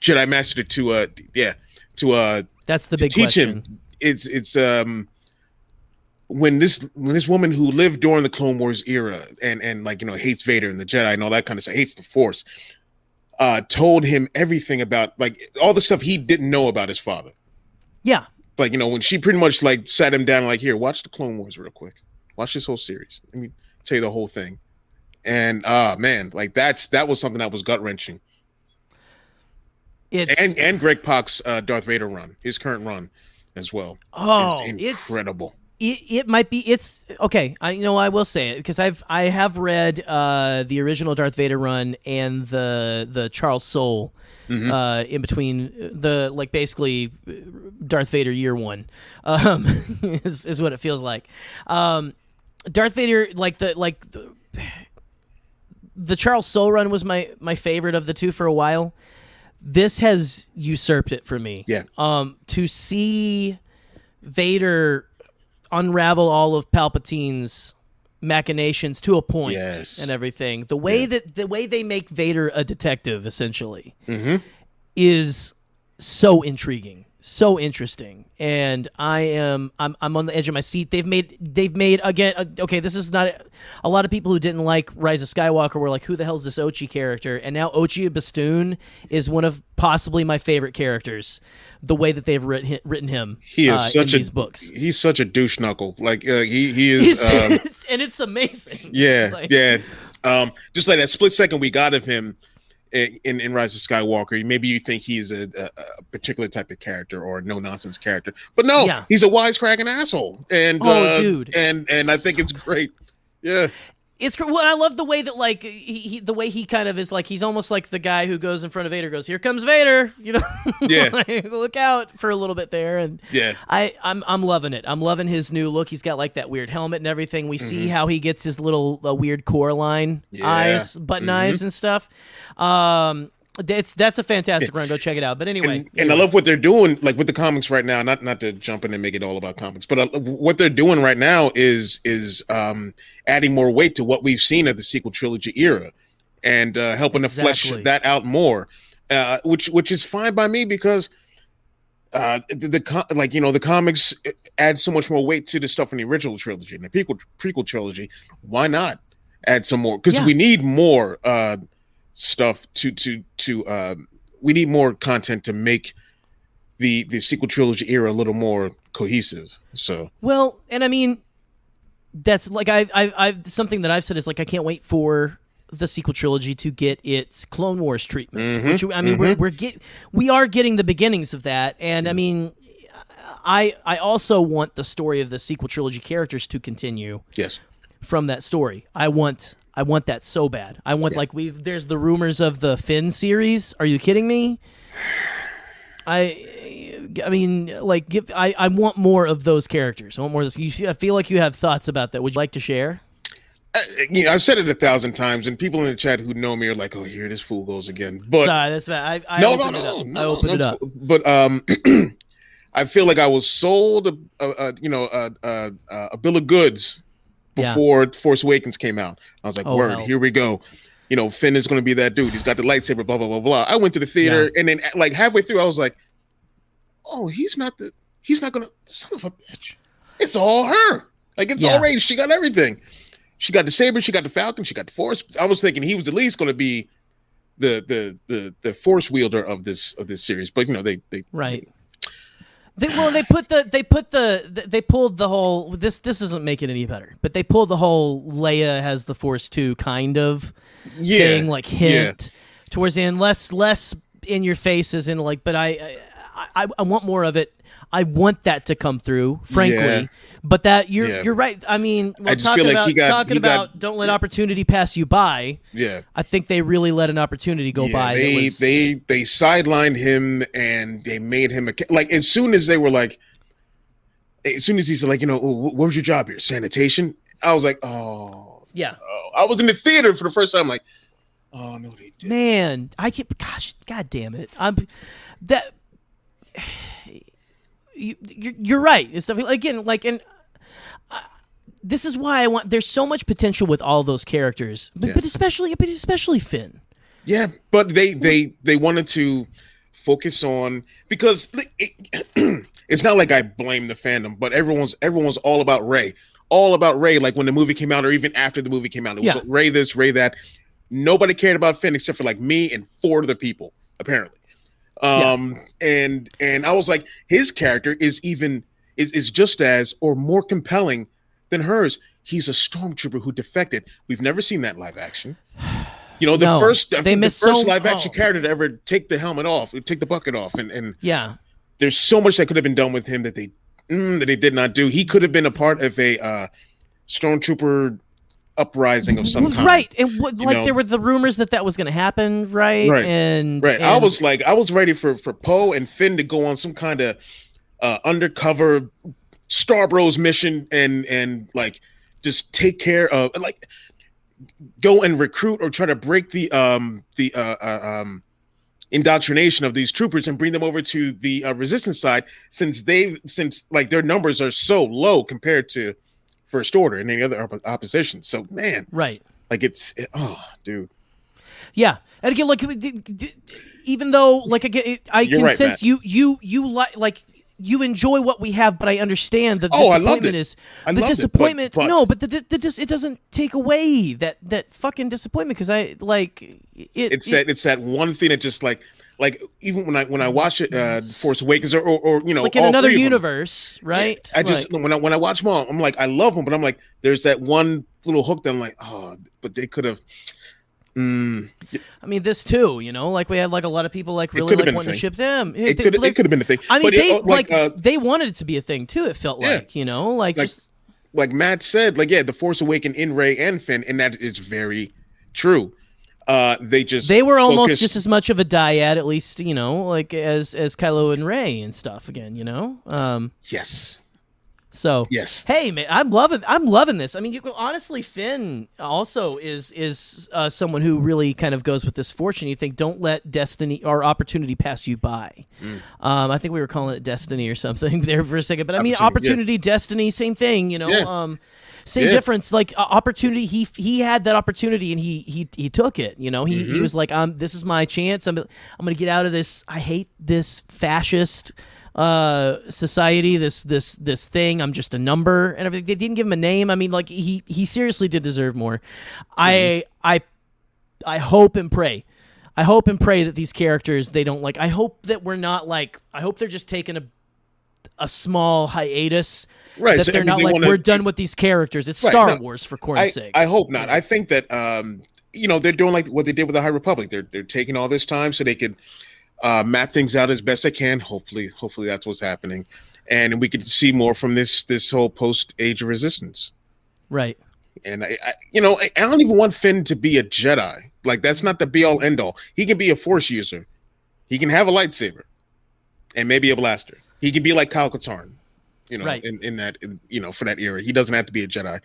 Jedi Master to that's the big teach question. him. It's when this woman who lived during the Clone Wars era and like hates Vader and the Jedi and all that kind of stuff, hates the Force, told him everything about like all the stuff he didn't know about his father. Yeah, like when she pretty much like sat him down like, here, watch the Clone Wars real quick, watch this whole series. Let me tell you the whole thing. And man, like that was something that was gut wrenching. And Greg Pak's Darth Vader run, his current run as well. Oh, it's incredible. It might be. It's okay. I will say it because I have read the original Darth Vader run and the Charles Soule in between the like basically Darth Vader year one is what it feels like. Darth Vader the Charles Soule run was my favorite of the two for a while. This has usurped it for me. Yeah. To see Vader unravel all of Palpatine's machinations to a point and everything. The way they make Vader a detective essentially is so intriguing, so interesting, and I'm on the edge of my seat. They've made again. Okay, this is not a lot of people who didn't like Rise of Skywalker were like, who the hell is this Ochi character? And now Ochi Bastoon is one of possibly my favorite characters. The way that they've written him, he is such in these books. He's such a douche knuckle. Like he is, and it's amazing. Yeah, yeah. Just like that split second we got of him in Rise of Skywalker, maybe you think he's a particular type of character or a no nonsense character, but no, he's a wisecracking asshole. And dude, and I think it's great. Yeah. It's well, I love the way that like the way he kind of is like he's almost like the guy who goes in front of Vader, goes, "Here comes Vader," Yeah, like, look out for a little bit there, and I'm loving it. I'm loving his new look. He's got like that weird helmet and everything. We see how he gets his little weird Coraline eyes, button eyes and stuff. That's a fantastic run. Go check it out. But anyway, and I love what they're doing, like with the comics right now. Not to jump in and make it all about comics, but what they're doing right now is adding more weight to what we've seen of the sequel trilogy era, and helping to flesh that out more, which is fine by me because the comics add so much more weight to the stuff in the original trilogy and the prequel trilogy. Why not add some more? Because we need more. Stuff to we need more content to make the sequel trilogy era a little more cohesive. So and I mean that's like I've something that I've said is like I can't wait for the sequel trilogy to get its Clone Wars treatment. Mhm, Which I mean, we are getting the beginnings of that, and I mean, I also want the story of the sequel trilogy characters to continue. Yes. From that story, I want that so bad. I want there's the rumors of the Finn series. Are you kidding me? I mean, like, I want more of those characters. I want more of this. I feel like you have thoughts about that. Would you like to share? I've said it 1,000 times, and people in the chat who know me are like, "Oh, here this fool goes again." But sorry, that's bad. I opened it up. But I feel like I was sold a bill of goods before Force Awakens came out. I was like, "Word, here we go." You know, Finn is going to be that dude. He's got the lightsaber. Blah blah blah blah. I went to the theater, and then like halfway through, I was like, "Oh, he's not gonna. Son of a bitch. It's all her. Like it's already. She got everything." She got the saber, she got the Falcon, she got the Force. I was thinking he was at least going to be the Force wielder of this series, but you know they right. They pulled the whole this doesn't make it any better, but they pulled the whole Leia has the Force too kind of thing, like hint towards the end, less in your face as in like, but I want more of it. I want that to come through, frankly. But that you're right. I mean, I just feel like talking about don't let opportunity pass you by. Yeah, I think they really let an opportunity go by. They sidelined him and they made him like as soon as they were like, as soon as he said like, you know, what was your job here? Sanitation. I was like, oh yeah. Oh. I was in the theater for the first time, like, oh no, they did. Man, God damn it, You're right. It's definitely, again, like, and this is why I want. There's so much potential with all those characters, but especially Finn. Yeah, but they wanted to focus on because it's not like I blame the fandom, but everyone's all about Rey, Like when the movie came out, or even after the movie came out, it was Rey this, Rey that. Nobody cared about Finn except for like me and 4 other people, apparently. And I was like, his character is just as or more compelling than hers. He's a stormtrooper who defected. We've never seen that live action. You know, the first live action character to ever take the helmet off, take the bucket off, and there's so much that could have been done with him that they did not do. He could have been a part of a stormtrooper uprising of some kind, right? And there were the rumors that was going to happen, right? And I was ready for Poe and Finn to go on some kind of undercover Star Bros mission and like just take care of like go and recruit or try to break the indoctrination of these troopers and bring them over to the resistance side since like their numbers are so low compared to First Order and any other opposition. So man, right? Like dude. Yeah, and again, like even though, like again, I can sense you like you enjoy what we have, but I understand the disappointment is the disappointment. No, but it doesn't take away that fucking disappointment because I like it. It's that one thing that just like even when I watch it, Force Awakens or you know, like in another universe, right? Yeah, I just when I watch them all, I'm like I love them, but I'm like there's that one little hook that I'm like but they could have. I mean, this too, you know, like we had like a lot of people like really like wanting to ship them. It could have been a thing. I mean, they wanted it to be a thing too. It felt like, you know, like just like Matt said, like the Force Awakens in Rey and Finn, and that is very true. They were almost just as much of a dyad, at least, you know, like as Kylo and Rey and stuff again, you know. Yes. So yes. Hey man, I'm loving this. I mean, honestly, Finn also is someone who really kind of goes with this fortune. You think don't let destiny or opportunity pass you by. I think we were calling it destiny or something there for a second, but I mean opportunity, destiny, same thing. You know. Same difference, like opportunity. He had that opportunity and he took it. You know, he was like, this is my chance. I'm gonna get out of this. I hate this fascist society. This thing. I'm just a number and everything. They didn't give him a name. I mean, like he seriously did deserve more. I hope and pray. I hope and pray that these characters they don't like. I hope that we're not like. I hope they're just taking a small hiatus. Right, that they're not like we're done with these characters. It's Star Wars for corn's sake. I hope not. I think that they're doing like what they did with the High Republic. They're taking all this time so they could map things out as best they can. Hopefully that's what's happening, and we could see more from this whole post Age of Resistance. Right. And I don't even want Finn to be a Jedi. Like, that's not the be all end all. He can be a Force user. He can have a lightsaber and maybe a blaster. He can be like Kyle Katarn, right. in that, for that era. He doesn't have to be a Jedi.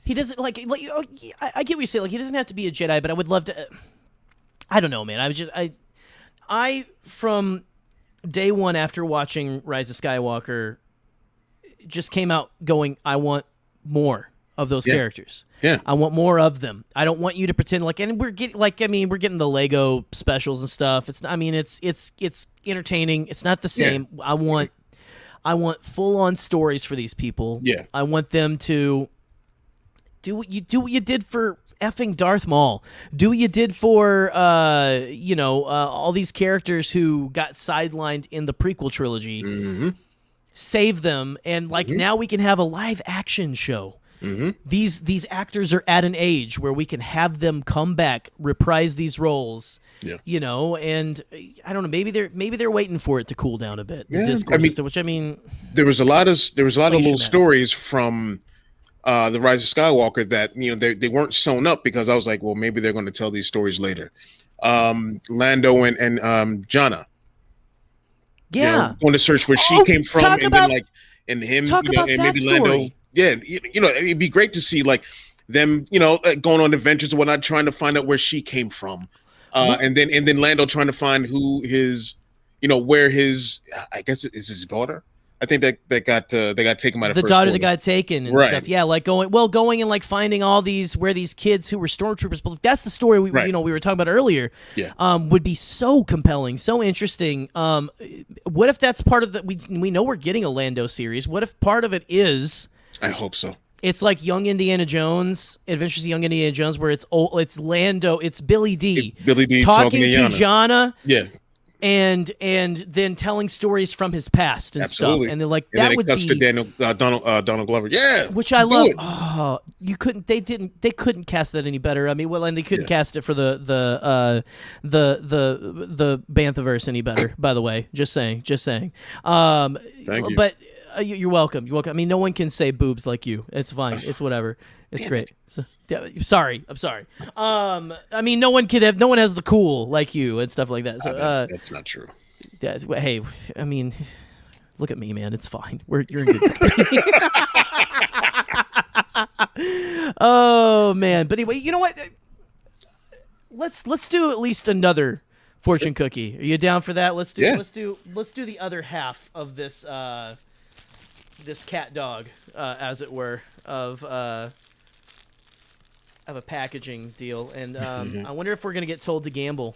He doesn't like I get what you say. Like, he doesn't have to be a Jedi, but I would love to. I don't know, man. I from day one after watching Rise of Skywalker, just came out going, I want more of those characters. Yeah, I want more of them. I don't want you to pretend like, and we're getting the Lego specials and stuff. It's entertaining. It's not the same. Yeah. I want full on stories for these people. Yeah, I want them to do what you did for effing Darth Maul. Do what you did for all these characters who got sidelined in the prequel trilogy. Mm-hmm. Save them, and now we can have a live action show. Mm-hmm. These actors are at an age where we can have them come back, reprise these roles. Yeah. And I don't know, maybe they're waiting for it to cool down a bit. Yeah. There was a lot of little stories from the Rise of Skywalker that they weren't sewn up, because I was like, well, maybe they're going to tell these stories later. Lando and Janna. Yeah, going to search where she came from, and then him, and maybe Lando. Story. Yeah, it'd be great to see them, going on adventures and whatnot, trying to find out where she came from, and then Lando trying to find who his, where his, I guess is his daughter. I think they got taken by the daughter order. that got taken and stuff. Yeah, going and finding all these where these kids who were stormtroopers. But that's the story we were talking about earlier. Yeah, would be so compelling, so interesting. What if that's part of the? We know we're getting a Lando series. What if part of it is? I hope so. It's like Young Indiana Jones, Adventures of Young Indiana Jones, where it's Lando, it's Billy D. Talking to Janna. Yeah. And then telling stories from his past and Absolutely. stuff, and they're like, and that then would it cuts be to Donald Glover. Yeah, which I love. Oh, you couldn't. They couldn't cast that any better. I mean, and they couldn't cast it for the Banthaverse any better. By the way, just saying. Thank you. But you're welcome. You're welcome. I mean, no one can say boobs like you. It's fine. It's whatever. It's great. So, I'm sorry. I mean, no one has the cool like you and stuff like that. So that's not true. Hey, I mean, look at me, man. It's fine. You're in good company. Oh man. But anyway, you know what? Let's do at least another fortune cookie. Are you down for that? Let's do the other half of this this cat dog, as it were, of a packaging deal, and I wonder if we're gonna get told to gamble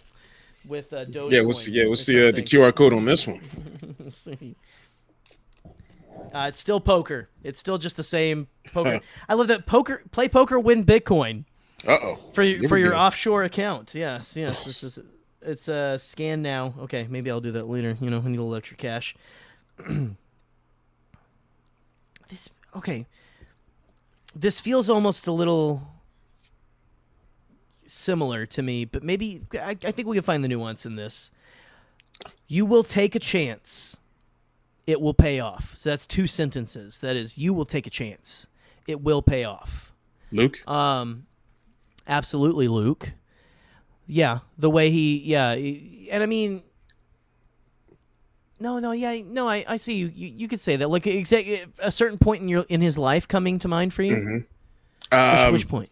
with Dogecoin. Yeah, we'll see the QR code on this one. Let's see. It's still poker. It's still just the same poker. I love that play poker, win Bitcoin. For your offshore account. Yes. It's scan now. Okay, maybe I'll do that later. I need a little extra cash. This feels almost a little similar to me, but maybe I think we can find the nuance in this. You will take a chance. It will pay off. So that's two sentences. That is, you will take a chance. It will pay off. Luke? Absolutely, Luke. Yeah, the way and I mean, I see you. You could say that. Like a certain point in his life coming to mind for you. Mm-hmm. Which point?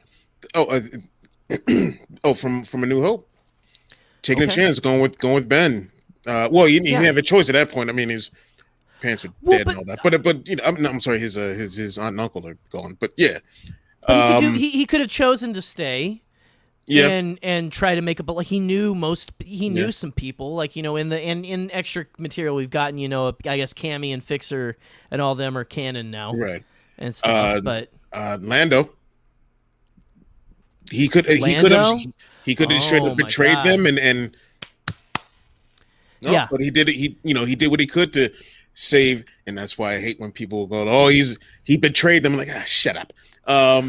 From A New Hope, taking a chance, going with Ben. He didn't have a choice at that point. I mean, his parents were dead and all that. But I'm sorry, his aunt and uncle are gone. But yeah, he could have chosen to stay. Yeah, and try to make it, but he knew some people, in extra material we've gotten, I guess Cammy and Fixer and all them are canon now, right? And stuff, but Lando, he could have straight up betrayed them and but he did it. He did what he could to save, and that's why I hate when people go, "Oh, he betrayed them." I'm like, shut up. Well,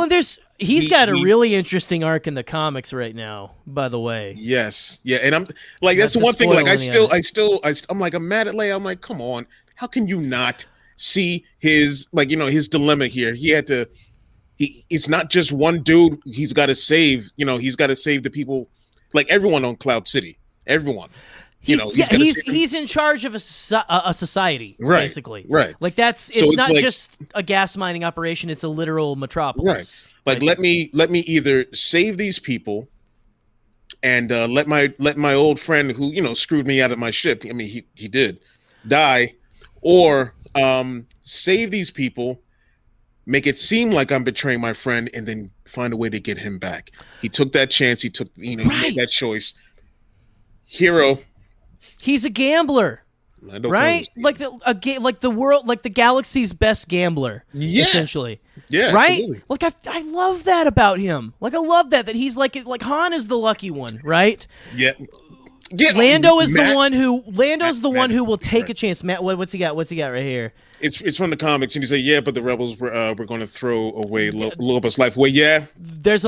and he's got a really interesting arc in the comics right now, by the way. Yes, yeah, and I'm like, that's the one thing. Like, I'm like, I'm mad at Leia. I'm like, come on, how can you not see his his dilemma here? It's not just one dude. He's got to save. He's got to save the people, like everyone on Cloud City. Everyone. He's in charge of a society, right, basically. Right. Like it's not just a gas mining operation; it's a literal metropolis. Right. Like let me either save these people, and let my old friend who screwed me out of my ship. I mean, he did die, or save these people, make it seem like I'm betraying my friend, and then find a way to get him back. He took that chance. He took he made that choice. Hero. He's a gambler, right? Like the world, like the galaxy's best gambler, essentially. Yeah, right. Absolutely. Like I love that about him. Like I love that he's like Han is the lucky one, right? Yeah. Lando is the one who will take a chance. Matt, what's he got? What's he got right here? It's from the comics, and you say, yeah, but the rebels were going to throw away Loba's life. Well, yeah. There's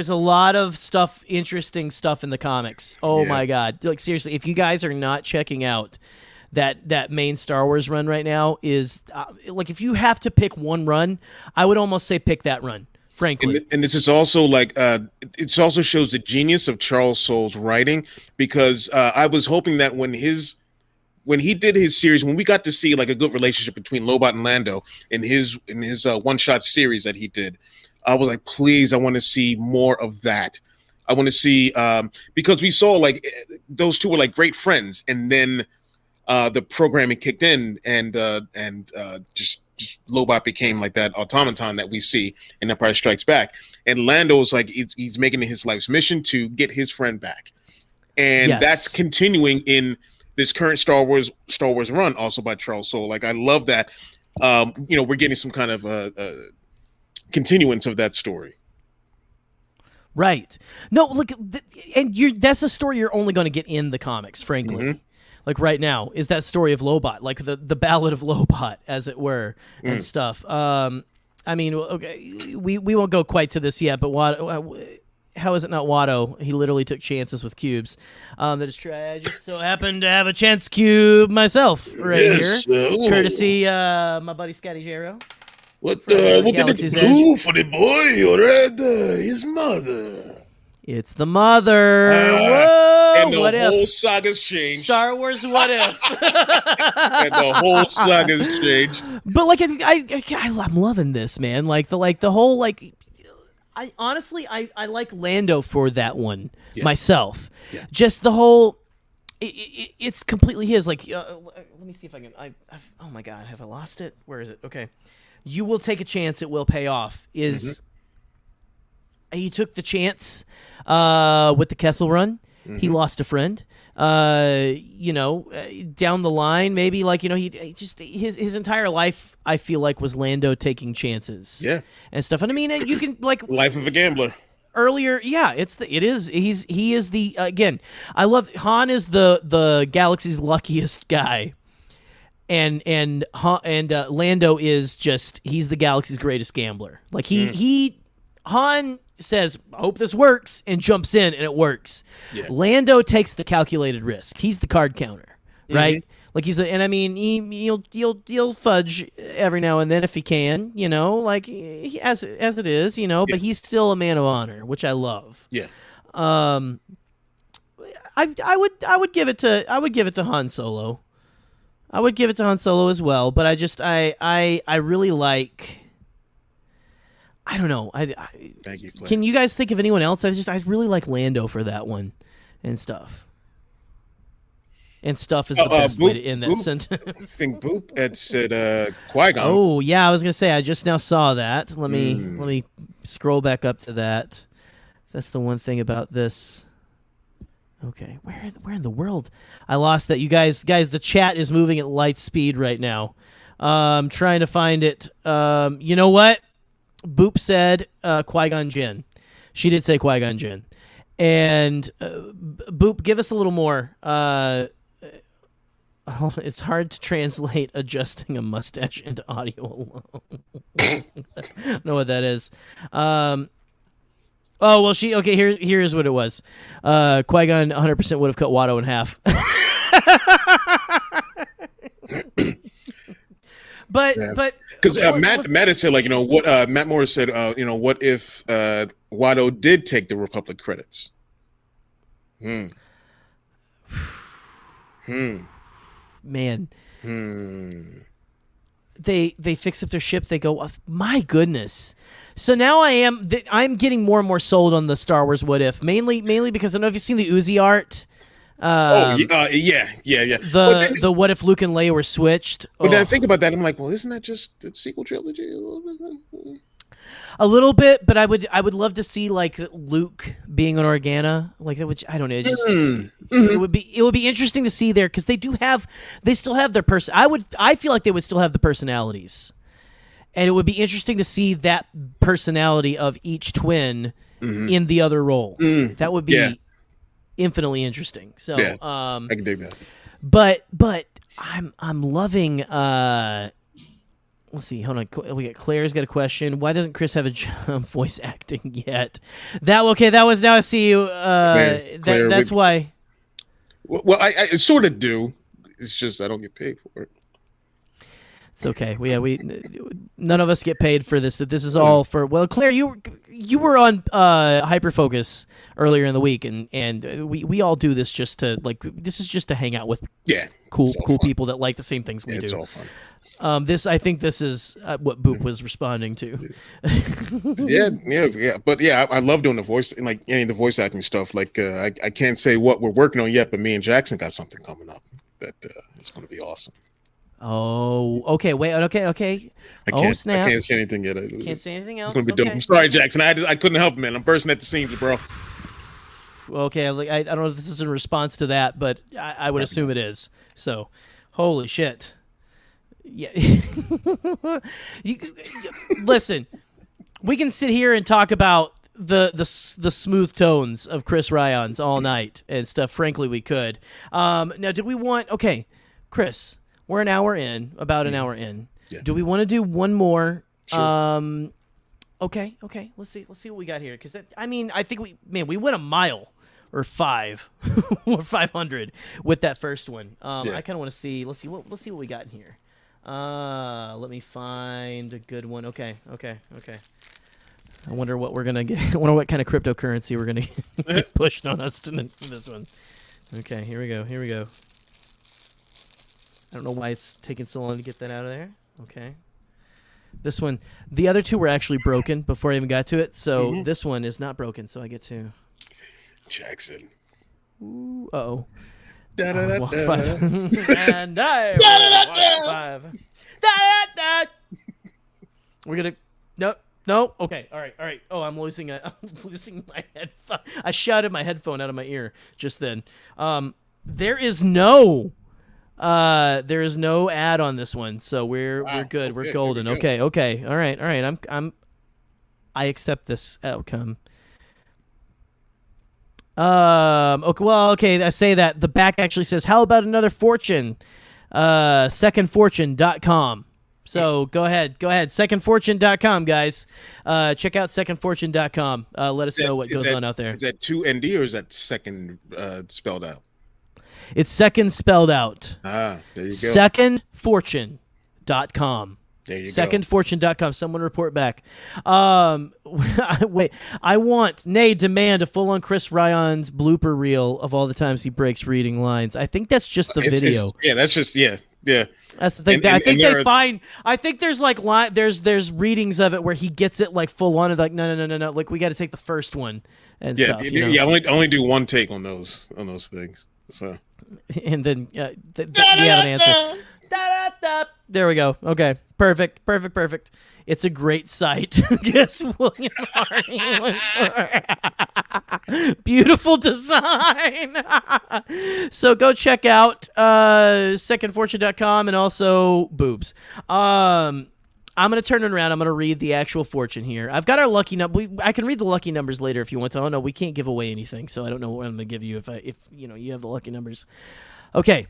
a lot of stuff, interesting stuff in the comics. Oh my God. Like seriously, if you guys are not checking out that main Star Wars run right now, is like, if you have to pick one run, I would almost say pick that run, frankly. And this is also like, it also shows the genius of Charles Soule's writing, because I was hoping that when he did his series, when we got to see like a good relationship between Lobot and Lando in his one-shot series that he did, I was like, please, I want to see more of that. I want to see, because we saw like those two were like great friends, and then the programming kicked in, and just Lobot became like that automaton that we see in Empire Strikes Back. And Lando's like, he's making it his life's mission to get his friend back, and that's continuing in this current Star Wars run, also by Charles Soule. Like, I love that. We're getting some kind of continuance of that story. Right. No, look, that's a story you're only going to get in the comics, frankly. Mm-hmm. Like right now is that story of Lobot, like the Ballad of Lobot, as it were, and stuff. I mean, okay, we won't go quite to this yet, but how is it not Watto? He literally took chances with cubes. That is true. I just so happened to have a chance cube myself here, courtesy my buddy Scotty Jarrow. What did it do for the boy, or his mother? It's the mother. Whoa! And the what whole if? saga's changed. Star Wars, what if? And the whole saga's changed. But like, I'm loving this, man. Like the whole like. I honestly like Lando for that one myself. Yeah. Just the whole. It's completely his. Like, let me see if I can. Oh my God, have I lost it? Where is it? Okay. You will take a chance. It will pay off. He took the chance with the Kessel run. Mm-hmm. He lost a friend. Down the line, maybe he just his entire life, I feel like, was Lando taking chances. Yeah, and stuff. And I mean, you can like life of a gambler. Earlier, yeah, he is the again. I love Han is the galaxy's luckiest guy. And Lando is just, he's the galaxy's greatest gambler. Like Han says, I hope this works, and jumps in, and it works. Yeah. Lando takes the calculated risk. He's the card counter, right? Like he'll fudge every now and then if he can, like as it is, but he's still a man of honor, which I love. Yeah. I would give it to Han Solo. I would give it to Han Solo as well, but I really like. I don't know. Thank you, Claire. Can you guys think of anyone else? I really like Lando for that one, and stuff. And stuff is the best way to end that sentence. I think Boop had said Qui-Gon. Oh yeah, I was gonna say I just now saw that. Let me scroll back up to that. That's the one thing about this. Okay, where in the world? I lost that. You guys, the chat is moving at light speed right now. I'm trying to find it. You know what? Boop said Qui-Gon Jinn. She did say Qui-Gon Jinn. And Boop, give us a little more. It's hard to translate adjusting a mustache into audio alone. I don't know what that is. Oh, well, here's what it was. Qui-Gon 100% would have cut Watto in half. But because Matt had said, like, what Matt Morris said, what if Watto did take the Republic credits? Man, they fix up their ship. They go, oh, my goodness. So now I'm getting more and more sold on the Star Wars What If, mainly because I don't know if you've seen the Uzi art. Yeah. The What If Luke and Leia were switched. But then I think about that, I'm like, well, isn't that just the sequel trilogy a little bit? A little bit, but I would love to see like Luke being an Organa, like that. Which I don't know. It would be interesting to see there because they still have their person. I feel like they would still have the personalities, and it would be interesting to see that personality of each twin in the other role. That would be infinitely interesting. So I can dig that. But I'm loving. Let's see. Hold on. We got Claire's got a question. Why doesn't Chris have a job voice acting yet? That was now I see you. Claire, that's why. Well, I sort of do. It's just I don't get paid for it. It's okay. We none of us get paid for this. This is all for. Well, Claire, you were on Hyperfocus earlier in the week, and we all do this just to this is just to hang out with cool people that like the same things we do. It's all fun. I think this is what Boop was responding to. yeah. But I love doing the voice and like any of the voice acting stuff. Like I can't say what we're working on yet, but me and Jackson got something coming up that it's going to be awesome. Oh, okay. Wait, okay. Snap! I can't say anything yet. Can't say anything else. It's going to be dope. I'm sorry, Jackson. I couldn't help it, man. I'm bursting at the seams, bro. Okay, I don't know if this is in response to that, but I would assume it is. So, holy shit. Yeah. Listen, we can sit here and talk about the smooth tones of Chris Ryons all night and stuff. Frankly, we could. Now, do we want? Okay, Chris, we're about an hour in. Yeah. Do we want to do one more? Sure. Okay. Let's see what we got here. Because I think we went a mile or 5 or 500 with that first one. I kind of want to see. Let's see what we got in here. Let me find a good one. Okay. I wonder what we're gonna get. I wonder what kind of cryptocurrency we're gonna get pushed on us to this one. Okay, here we go. I don't know why it's taking so long to get that out of there. Okay. This one, the other two were actually broken before I even got to it, so this one is not broken, so I get to Jackson. Ooh, uh-oh. Da da da da. And I five. We're gonna no. Okay, all right. Oh, I'm losing my headphone. I shouted my headphone out of my ear just then. There is no ad on this one, so we're good. We're golden. Okay. All right. I accept this outcome. Okay, I say that. The back actually says, how about another fortune? Secondfortune.com. So go ahead. Secondfortune.com, guys. Check out secondfortune.com. Let us know what goes on out there. Is that 2ND or is that second spelled out? It's second spelled out. There you go. Secondfortune.com. There you Secondfortune.com. Someone report back. Wait, I demand a full-on Chris Ryons blooper reel of all the times he breaks reading lines. I think that's just the video. That's just yeah. That's the thing. I think there's like there's readings of it where he gets it like full on and like no. Like we got to take the first one and stuff. Yeah. Only do one take on those things. So and then we have an answer. There we go. Okay. Perfect. It's a great site. Guess William beautiful design. So go check out secondfortune.com and also boobs. I'm going to turn it around. I'm going to read the actual fortune here. I've got our lucky number. I can read the lucky numbers later if you want to. Oh no, we can't give away anything, so I don't know what I'm going to give you if you have the lucky numbers. Okay.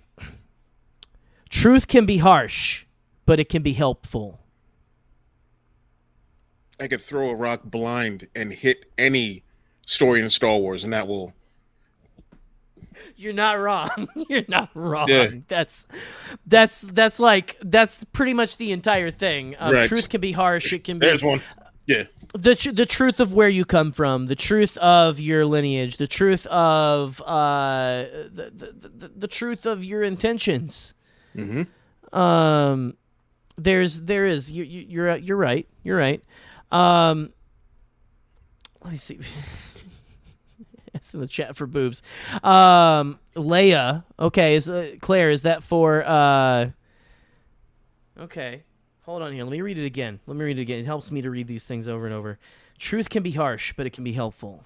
Truth can be harsh, but it can be helpful. I could throw a rock blind and hit any story in Star Wars, and that will. You're not wrong. You're not wrong. Yeah. That's pretty much the entire thing. Right. Truth can be harsh. It can be. There's one. Yeah. The truth of where you come from, the truth of your lineage, the truth of the truth of your intentions. Mm-hmm. There is you're right. You're right. Let me see. It's in the chat for boobs. Leia. Okay, Claire, is that for okay. Hold on here. Let me read it again. It helps me to read these things over and over. Truth can be harsh, but it can be helpful.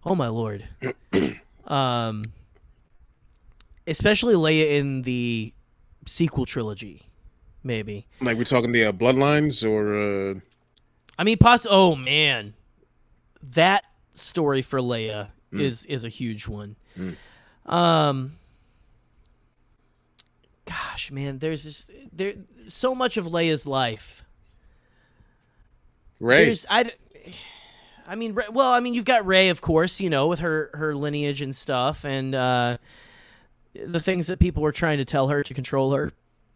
Oh my lord. Especially Leia in the sequel trilogy, maybe. Like we're talking the Bloodlines, or I mean, oh man, that story for Leia is a huge one. Gosh, man, there's so much of Leia's life. Rey. I mean, you've got Rey, of course, with her lineage and stuff, and the things that people were trying to tell her to control her.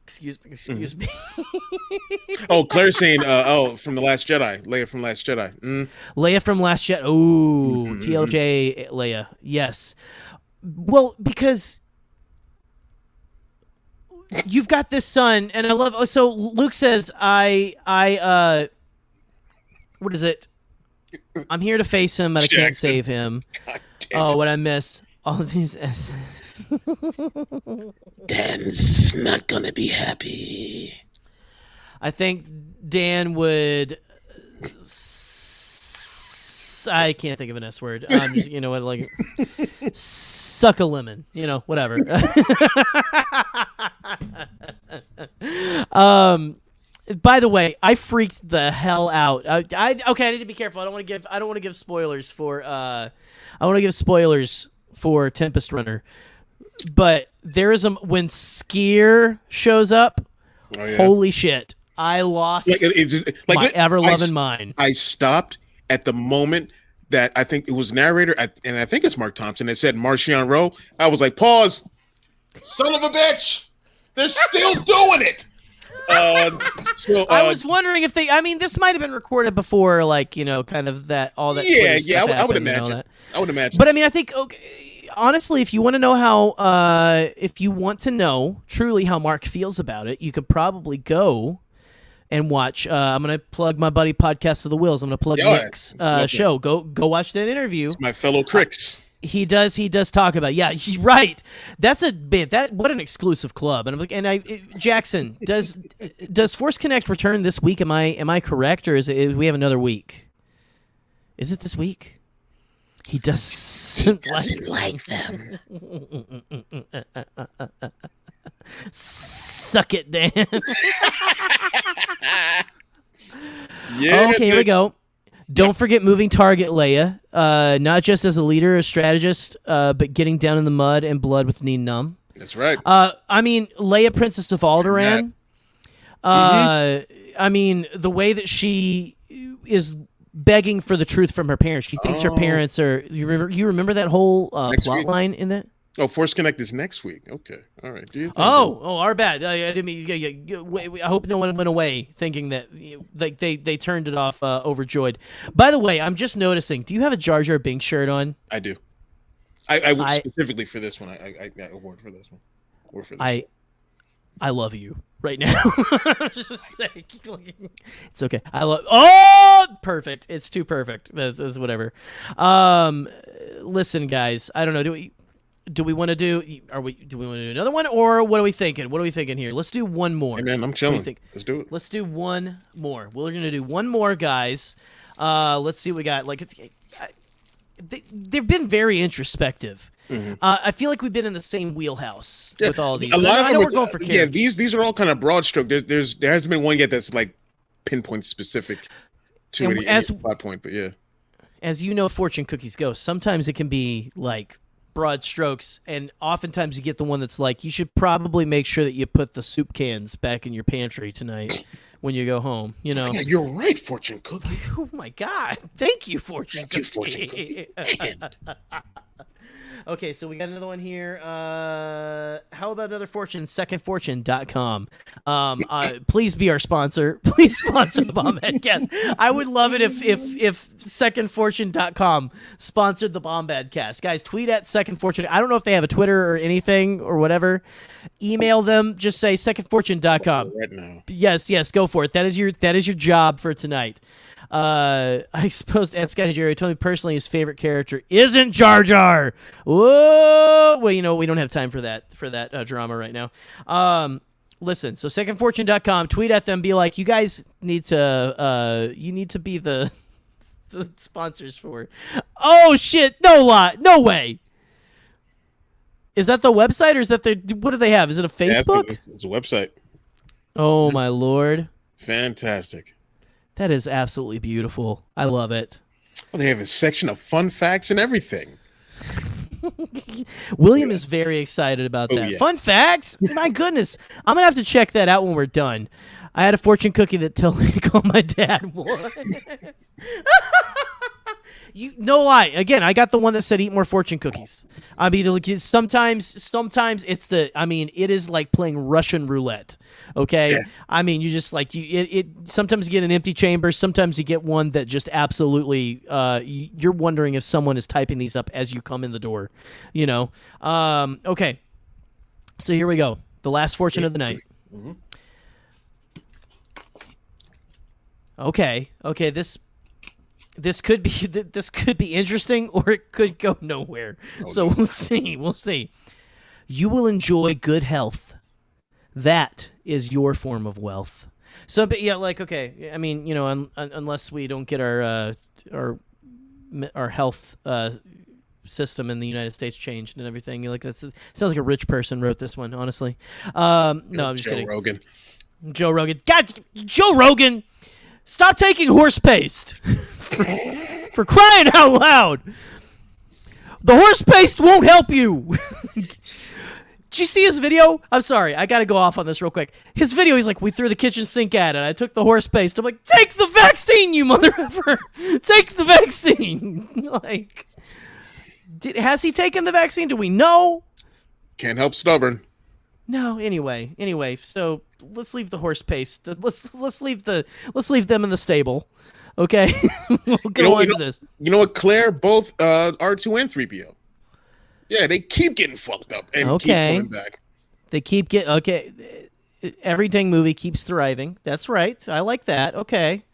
Excuse me. Oh, Claire's saying, from The Last Jedi. Leia from Last Jedi. Leia from Last Jedi. Ooh, TLJ Leia. Yes. Well, because you've got this son, and I love. So Luke says, "I what is it? I'm here to face him, but I can't save him." Oh, what I miss! All of these. Dan's not gonna be happy. I think Dan would. I can't think of an S word. I'm just, like suck a lemon. Whatever. By the way, I freaked the hell out. I need to be careful. I don't want to give spoilers for. I want to give spoilers for Tempest Runner. But there is when Skier shows up, holy shit! I lost my ever-loving mind. I stopped at the moment that I think it was narrator, and I think it's Mark Thompson that said Marchion Rowe. I was like, pause, son of a bitch! They're still doing it. I was wondering if this might have been recorded before, kind of that all that. Yeah, I would imagine. But I think honestly, if you want to know truly how Mark feels about it, you could probably go and watch. I'm going to plug my buddy Podcast of the Wills. I'm going to plug Nick's show. Go watch that interview. It's my fellow Cricks. He does talk about it. Yeah, he's right. That's what an exclusive club. And Jackson, does Force Connect return this week? Am I correct, or we have another week? Is it this week? He doesn't like them. Suck it, Dan. Yeah. Okay, here we go. Don't forget moving target Leia, not just as a leader, a strategist, but getting down in the mud and blood with Nien Nunb. That's right. Leia, Princess of Alderaan. The way that she is begging for the truth from her parents. She thinks her parents are. You remember that whole plot line in that? Oh, Force Connect is next week. Okay, all right. Our bad. I didn't mean. I hope no one went away thinking that they turned it off overjoyed. By the way, I'm just noticing. Do you have a Jar Jar Binks shirt on? I do. I specifically for this one. I award for this one. Or for this. I love you right now. Just saying. It's okay. Oh, perfect. It's too perfect. That's whatever. Listen, guys. I don't know. Do we want to do? Do we want to do another one, or what are we thinking? What are we thinking here? Let's do one more. Hey man, I'm chilling. Let's do it. Let's do one more. We're gonna do one more, guys. Let's see what we got. They've been very introspective. Mm-hmm. I feel like we've been in the same wheelhouse with all these. I know we're going for characters. These are all kind of broad stroke. There hasn't been one yet that's like pinpoint specific to any plot point, but yeah. As you know, fortune cookies go. Sometimes it can be like broad strokes, and oftentimes you get the one that's like, you should probably make sure that you put the soup cans back in your pantry tonight when you go home. You know. Yeah, you're right, Fortune Cookie. Oh my God! Thank you, Fortune Cookie. Fortune Cookie. Okay, so we got another one here. How about another fortune? Secondfortune.com. Please be our sponsor. Please sponsor the Bombadcast. I would love it if secondfortune.com sponsored the Bombadcast. Guys, tweet at secondfortune. I don't know if they have a Twitter or anything or whatever. Email them. Just say secondfortune.com. Right now. Yes, go for it. That is your job for tonight. I exposed Ed Scotty Jerry. Told me personally his favorite character isn't Jar Jar. Whoa! Well, we don't have time for that drama right now. Listen, so secondfortune.com, tweet at them, be like, you guys need to be the sponsors for. Oh shit! No way. Is that the website or is that what do they have? Is it a Facebook? Yeah, it's a website. Oh my Lord! Fantastic. That is absolutely beautiful. I love it. Well, they have a section of fun facts and everything. William is very excited about that. Yeah. Fun facts? My goodness. I'm going to have to check that out when we're done. I had a fortune cookie that told me to call my dad once. No lie. Again, I got the one that said eat more fortune cookies. I mean, sometimes it's it is like playing Russian roulette. Okay. Yeah. I mean, you just like sometimes you get an empty chamber. Sometimes you get one that just absolutely, you're wondering if someone is typing these up as you come in the door, Okay. So here we go. The last fortune of the night. Mm-hmm. Okay. This could be interesting, or it could go nowhere. We'll see. You will enjoy good health. That is your form of wealth. So, but yeah, like, okay. I mean, unless we don't get our health system in the United States changed and everything, sounds like a rich person wrote this one. Honestly, no, I'm just kidding. Joe Rogan. God, Joe Rogan. Stop taking horse paste. For crying out loud. The horse paste won't help you. Did you see his video? I'm sorry. I got to go off on this real quick. His video, he's like, we threw the kitchen sink at it. I took the horse paste. I'm like, take the vaccine, you mother effer. Take the vaccine. Has he taken the vaccine? Do we know? Can't help stubborn. No, anyway, so let's leave the horse paste. Let's leave them in the stable. Okay. We'll go on to this. You know what, Claire? Both R2 and 3PO. Yeah, they keep getting fucked up and keep coming back. They keep every dang movie keeps thriving. That's right. I like that. Okay.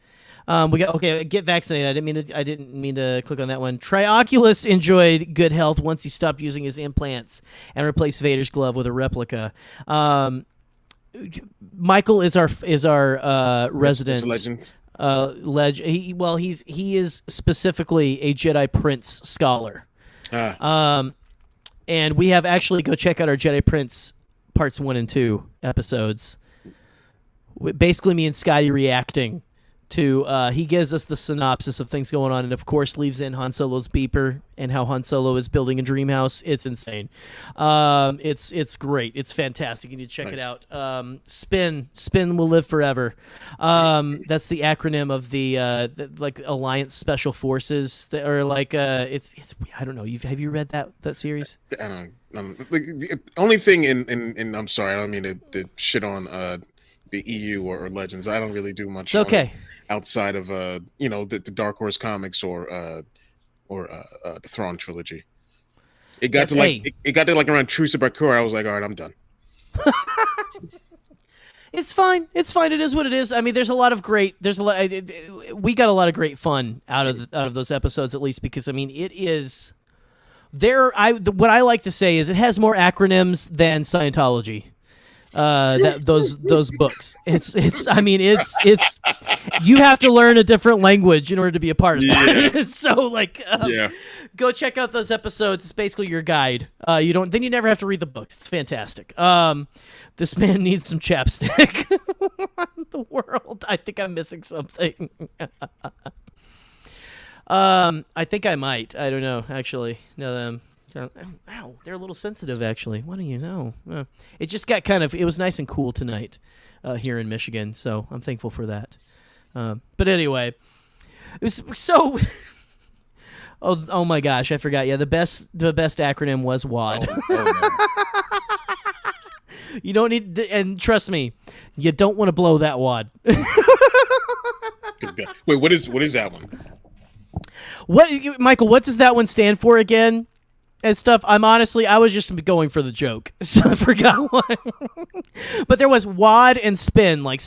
Get vaccinated. I didn't mean to click on that one. Trioculus enjoyed good health once he stopped using his implants and replaced Vader's glove with a replica. Michael is our resident legend. He is specifically a Jedi Prince scholar. And we have actually go check out our Jedi Prince parts 1 and 2 episodes. Basically, me and Scotty reacting to he gives us the synopsis of things going on, and of course leaves in Han Solo's beeper and how Han Solo is building a dream house. It's insane. It's great. It's fantastic. You need to check it out. Spin will live forever. That's the acronym of the Alliance Special Forces that are it's I don't know. Have you read that series? I don't know. The only thing in I'm sorry, I don't mean to shit on the EU or Legends. I don't really do much. It's okay. Outside of the Dark Horse comics or the Thrawn trilogy. It got to around Truce of Bakura. I was like, all right, I'm done. It's fine. It is what it is. I mean, we got a lot of great fun out of those episodes, at least, because I mean, it is what I like to say is it has more acronyms than Scientology. Those books. It's you have to learn a different language in order to be a part of that. Yeah. So go check out those episodes. It's basically your guide. You never have to read the books. It's fantastic. This man needs some chapstick. The world. I think I'm missing something. I think I might. I don't know, actually. No, Ow, they're a little sensitive, actually. What do you know? It just got it was nice and cool tonight here in Michigan, so I'm thankful for that. But anyway, it was so... Oh my gosh, I forgot. Yeah, the best acronym was WAD. You don't need to, and trust me, you don't want to blow that WAD. Wait, what is that one? What, Michael? What does that one stand for again? And stuff. I was just going for the joke, so I forgot what. But there was WAD and Spin, like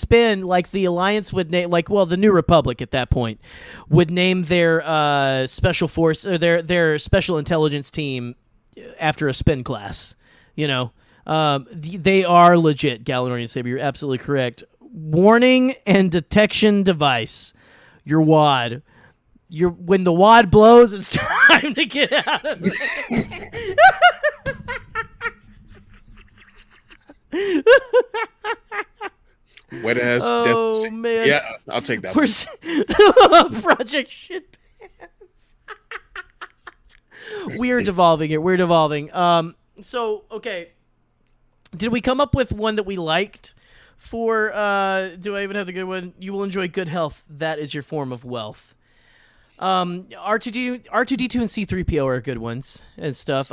the Alliance would name, the New Republic at that point would name their special force or their special intelligence team after a Spin class. You know, they are legit. Galanorian Saber, you're absolutely correct. Warning and detection device. Your WAD. When the WAD blows, it's time to get out of there. Wet ass. Oh man. Yeah, I'll take that. Project Shit Pants. We're devolving here. We're devolving. So okay. Did we come up with one that we liked? For do I even have the good one? You will enjoy good health. That is your form of wealth. R2D2 and C3PO are good ones and stuff.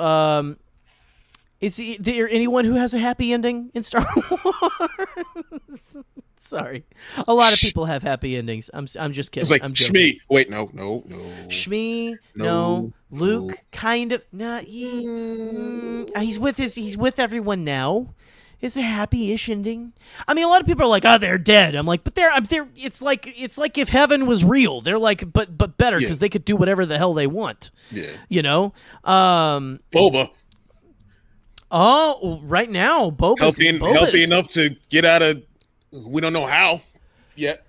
Is there anyone who has a happy ending in Star Wars? Sorry, a lot of people have happy endings. I'm just kidding. It's like I'm joking. Shmi. Wait, no. Shmi, no. Luke, kind of. Nah, he's with everyone now. It's a happy-ish ending. I mean, a lot of people are like, "Oh, they're dead." I'm like, but they're. It's like if heaven was real. They're like, but better because they could do whatever the hell they want. Yeah. You know. Boba. Oh, right now, Boba's healthy enough to get out of. We don't know how yet.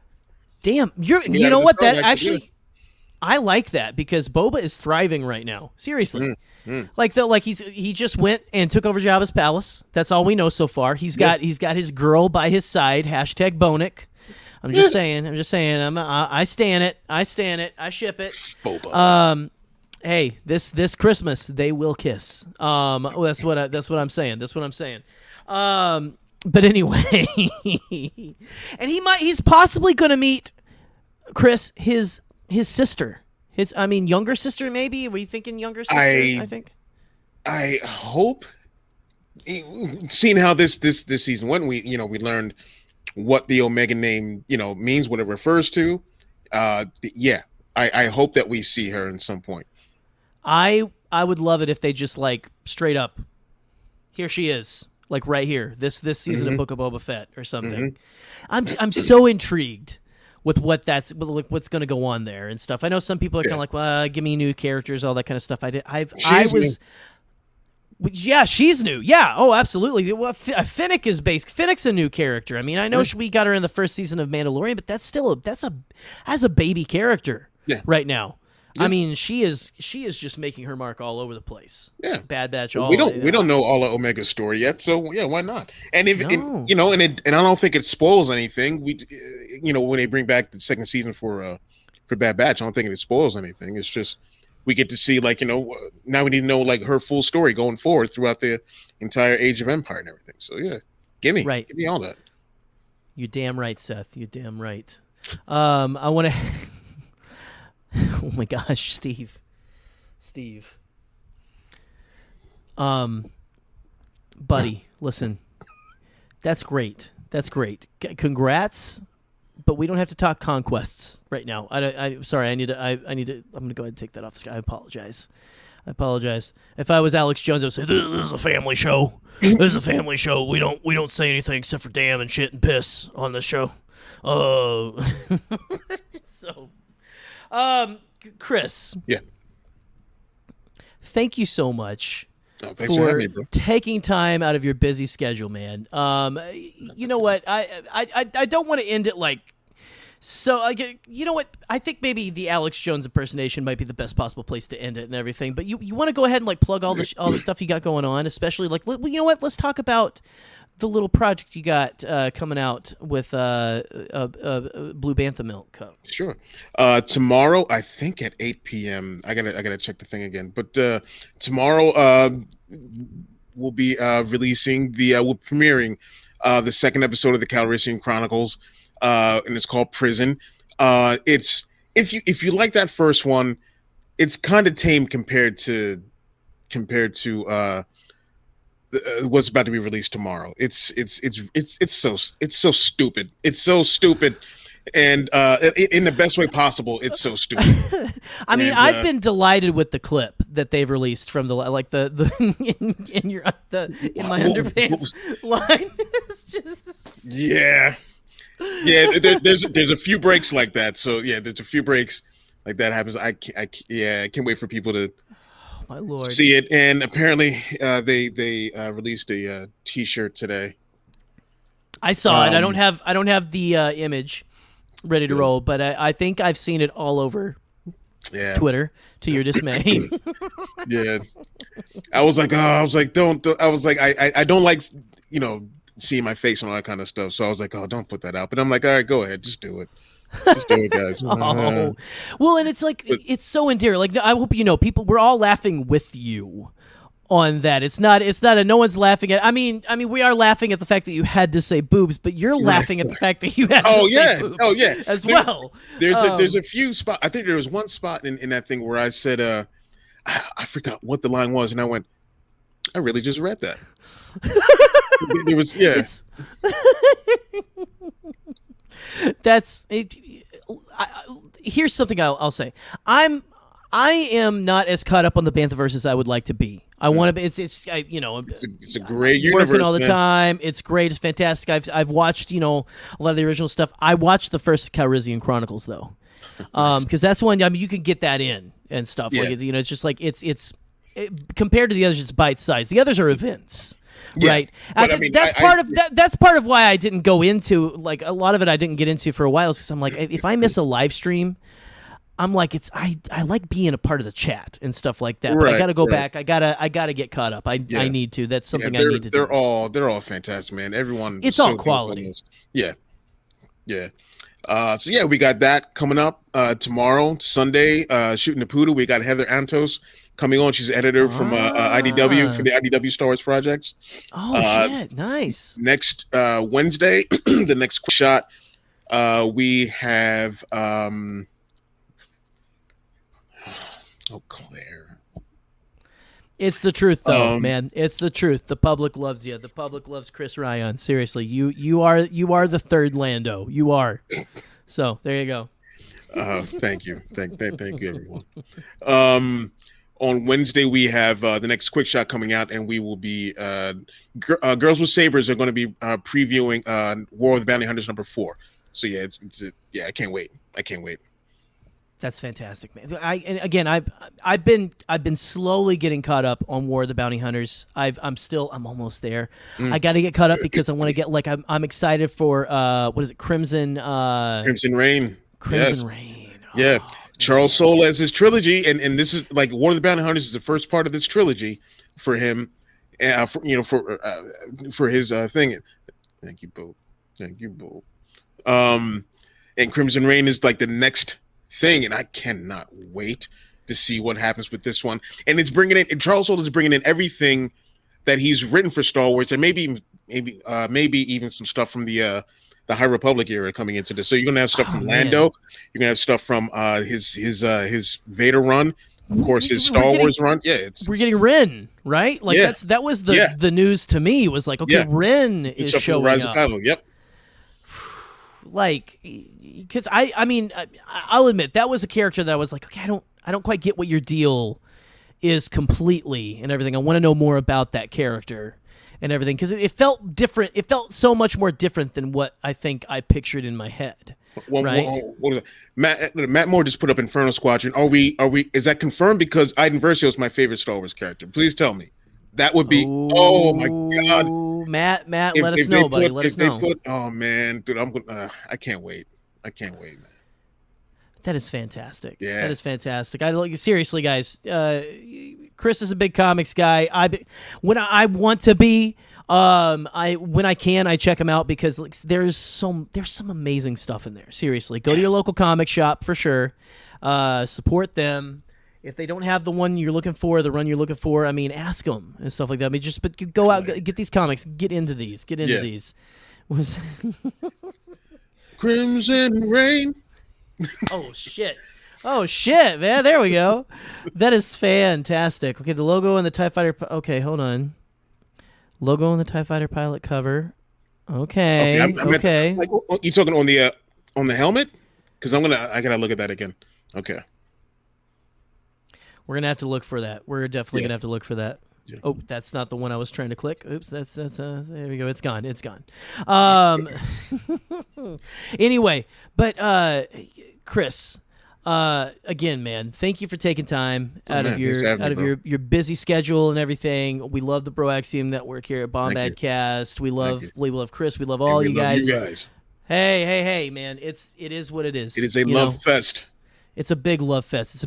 Damn, you know what? That actually, I like that because Boba is thriving right now. Seriously. He just went and took over Jabba's palace. That's all we know so far. He's got his girl by his side. #Bonik. I'm just saying. I stand it. I ship it. Boba. Hey, this Christmas they will kiss. That's what I'm saying. But anyway, and he's possibly going to meet Chris, his sister. Younger sister, maybe? Were you thinking younger sister? I think. I hope. Seeing how this season went, we learned what the Omega name means, what it refers to. I hope that we see her in some point. I would love it if they just straight up, here she is, right here, this season of Book of Boba Fett or something. I'm so intrigued with what's going to go on there and stuff. I know some people are kind of like, well, give me new characters, all that kind of stuff. She's new. Yeah. Oh, absolutely. Well, Finnick is based. Finnick's a new character. I mean, I know we got her in the first season of Mandalorian, but that's a baby character right now. Yeah. I mean, she is just making her mark all over the place. Yeah, Bad Batch. We don't know all of Omega's story yet, so yeah, why not? And and I don't think it spoils anything. When they bring back the second season for Bad Batch, I don't think it spoils anything. It's just we get to see now we need to know her full story going forward throughout the entire Age of Empire and everything. So yeah, give me all that. You damn right, Seth. You damn right. I want to. Oh my gosh, Steve. Buddy, listen. That's great. Congrats, but we don't have to talk conquests right now. Sorry, I'm going to go ahead and take that off the sky. I apologize. If I was Alex Jones, I would say this is a family show. We don't say anything except for damn and shit and piss on this show. Chris. Yeah. Thank you so much thanks for having me, bro. Taking time out of your busy schedule, man. You know what? I don't want to end it so. You know what? I think maybe the Alex Jones impersonation might be the best possible place to end it and everything. But you want to go ahead and plug all the stuff you got going on, especially you know what? Let's talk about the little project you got coming out with Blue Bantha Milk Co. Sure. Tomorrow, I think at 8 p.m. I gotta check the thing again. But tomorrow, we'll be releasing we're premiering the second episode of the Calrissian Chronicles, and it's called Prison. It's if you like that first one, it's kind of tame compared to what's about to be released tomorrow. It's so stupid. It's so stupid, and in the best way possible. It's so stupid. I mean, I've been delighted with the clip that they've released from the in my underpants line. It's just yeah. There's a few breaks like that. So yeah, there's a few breaks like that happens. I can't wait for people to. My Lord. See it, and apparently they released a T-shirt today. I saw it. I don't have the image ready to roll, but I think I've seen it all over Twitter. To your dismay. Yeah, I was like, don't. I was like, I don't like seeing my face and all that kind of stuff. So I was like, oh, don't put that out. But I'm like, all right, go ahead, just do it. Just do it, guys. Oh. Well, and it's like it's so endearing. Like I hope people. We're all laughing with you on that. It's not no one's laughing at. I mean, we are laughing at the fact that you had to say boobs, but you're laughing at the fact that you had to say boobs. Oh yeah, well. There's a few spots. I think there was one spot in that thing where I said, I forgot what the line was, and I went, I really just read that. It was That's it. Here's something I'll say. I am not as caught up on the Banthaverse as I would like to be. I want to be. It's a great universe. Working all the time. It's great. It's fantastic. I've watched a lot of the original stuff. I watched the first Calrissian Chronicles though, because that's one. I mean, you can get that in and stuff. Yeah. Like it's just like it's compared to the others, it's bite sized. The others are events. Yeah, right. That's part of why I didn't go into like a lot of it. I didn't get into for a while because I'm like, if I miss a live stream, I'm like, I like being a part of the chat and stuff like that. But I got to go back. I gotta get caught up. I need to. That's something I need to do. They're all fantastic, man. Everyone. It's all quality. Yeah. So yeah, we got that coming up tomorrow, Sunday. Shooting the Poodle. We got Heather Antos coming on. She's editor from IDW for the IDW Star Wars projects. Oh shit! Nice. Next Wednesday, the next shot, we have. Claire. It's the truth, though, man. It's the truth. The public loves you. The public loves Chris Ryan. Seriously, you are the third Lando. You are. So there you go. Thank you, thank you, everyone. On Wednesday, we have the next quick shot coming out, and we will be Girls with Sabers are going to be previewing War of the Bounty Hunters #4. So yeah, I can't wait. That's fantastic, man. I've been slowly getting caught up on War of the Bounty Hunters. I'm almost there. I got to get caught up because I want to get I'm excited for what is it? Crimson Reign. Crimson Reign. Oh, yeah. Man. Charles Soule as his trilogy, and this is like War of the Bounty Hunters is the first part of this trilogy for him, for his thing. Thank you, Boo. And Crimson Reign is like the next thing, and I cannot wait to see what happens with this one. And it's bringing in Charles Soule is bringing in everything that he's written for Star Wars, and maybe even some stuff from the High Republic era coming into this. So you're gonna have stuff from Lando, you're gonna have stuff from his Vader run, of course his Star Wars run. Yeah, we're getting Ren, right? Like that was the news to me was like, okay, Ren is showing Rise up. Of Kylo. Yep. Like, because I mean, I'll admit that was a character that I was like, okay, I don't quite get what your deal is completely and everything. I want to know more about that character and everything because it felt different. It felt so much more different than what I think I pictured in my head. Right? What is it? Matt Moore just put up Inferno Squadron. Are we? Is that confirmed? Because Iden Versio is my favorite Star Wars character. Please tell me. That would be. Oh my God, Matt, let us know, buddy. Let us know. Oh man, dude, I can't wait. Man. That is fantastic. Yeah, that is fantastic. Seriously, guys. Chris is a big comics guy. When I want to be When I can, I check them out because like, there's some amazing stuff in there. Seriously, go to your local comic shop for sure. Support them. If they don't have the one you're looking for, the run you're looking for, I mean, ask them and stuff like that. I mean, but go out, get these comics, get into these. Crimson Rain. Oh shit, man, there we go. That is fantastic. Okay, the logo and the TIE Fighter. Okay, hold on. Logo on the TIE Fighter pilot cover. Okay. Okay. Like, you talking on the helmet? Because I gotta look at that again. Okay. We're gonna have to look for that. We're definitely gonna have to look for that. Yeah. Oh, that's not the one I was trying to click. Oops, that's there we go. It's gone. Anyway, but Chris, again, man, thank you for taking time out of your busy schedule and everything. We love the Bro Axiom Network here at Bombadcast. We love Chris. We love all you guys. Hey, man, it is what it is. It is a love fest. It's a big love fest.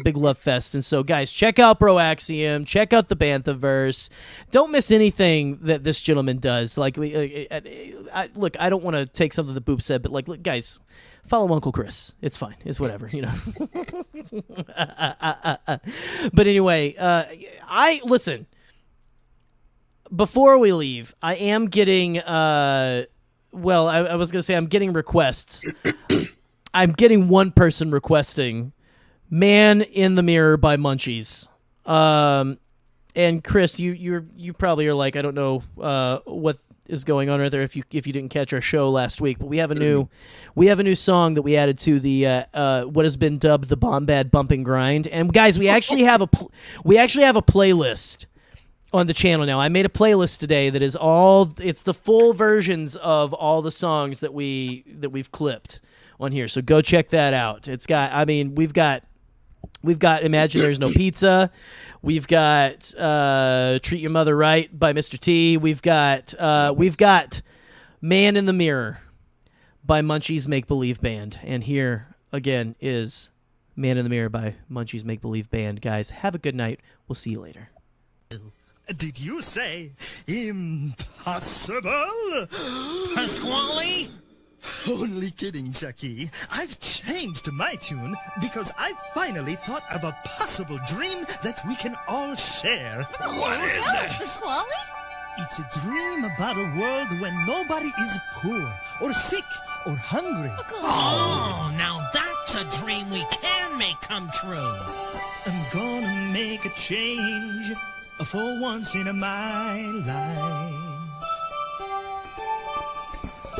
And so, guys, check out Bro Axiom. Check out the Banthaverse. Don't miss anything that this gentleman does. Like, look, I don't want to take something that Boop said, but, like, look, guys, follow Uncle Chris. It's fine. It's whatever, you know. But anyway, listen. Before we leave, I am getting, I was going to say I'm getting requests. I'm getting one person requesting Man in the Mirror by Munchies. And Chris, you probably are like, I don't know what is going on right there if you didn't catch our show last week, but we have a new song that we added to the what has been dubbed the Bombad Bump and Grind. And guys, we actually have a playlist on the channel now. I made a playlist today that is it's the full versions of all the songs that we've clipped on here. So go check that out. It's got, I mean, we've got Imagine There's No Pizza. We've got Treat Your Mother Right by Mr. T. We've got Man in the Mirror by Munchies Make Believe Band. And here again is Man in the Mirror by Munchies Make Believe Band. Guys, have a good night. We'll see you later. Did you say impossible? Pasquale? Only kidding, Chucky. I've changed my tune because I finally thought of a possible dream that we can all share. What is it? Pasquale? It's a dream about a world when nobody is poor or sick or hungry. Oh, now that's a dream we can make come true. I'm gonna make a change for once in my life.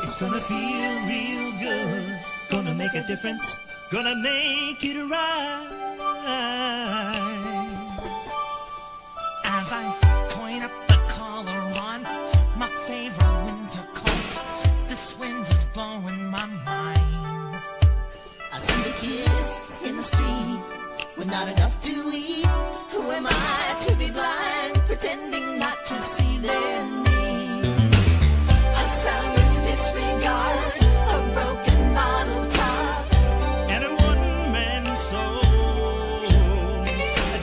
It's gonna feel real good, gonna make a difference, gonna make it right. As I point up the collar on my favorite winter coat, this wind is blowing my mind. I see the kids in the street with not enough to eat. Who am I to be blind, pretending not to see their need? Alzheimer's disregard, a broken bottle top, and a one-man soul.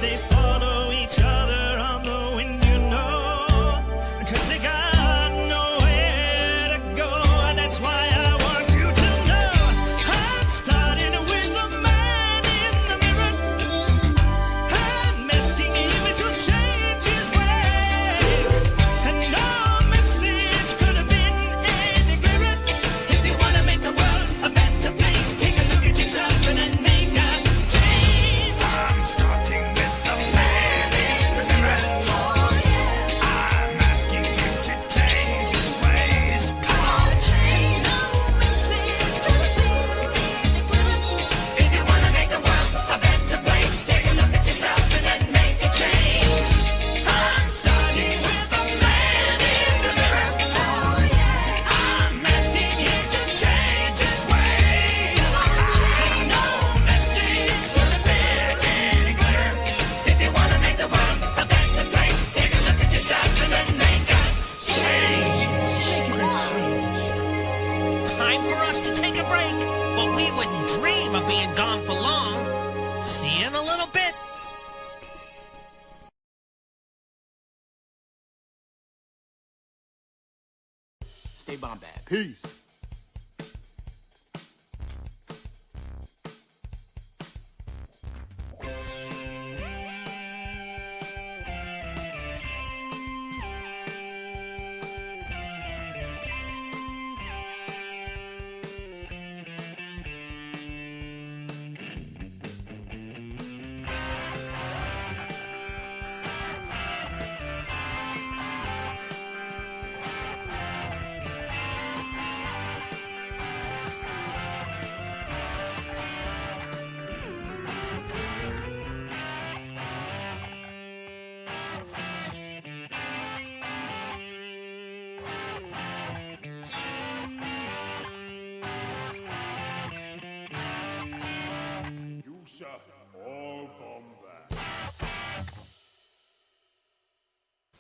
They follow each other on the wind, you know, 'cause they got nowhere to go. That's why I want you to know I'm starting with the man in the mirror. I'm asking him to change his stay bombad. Peace.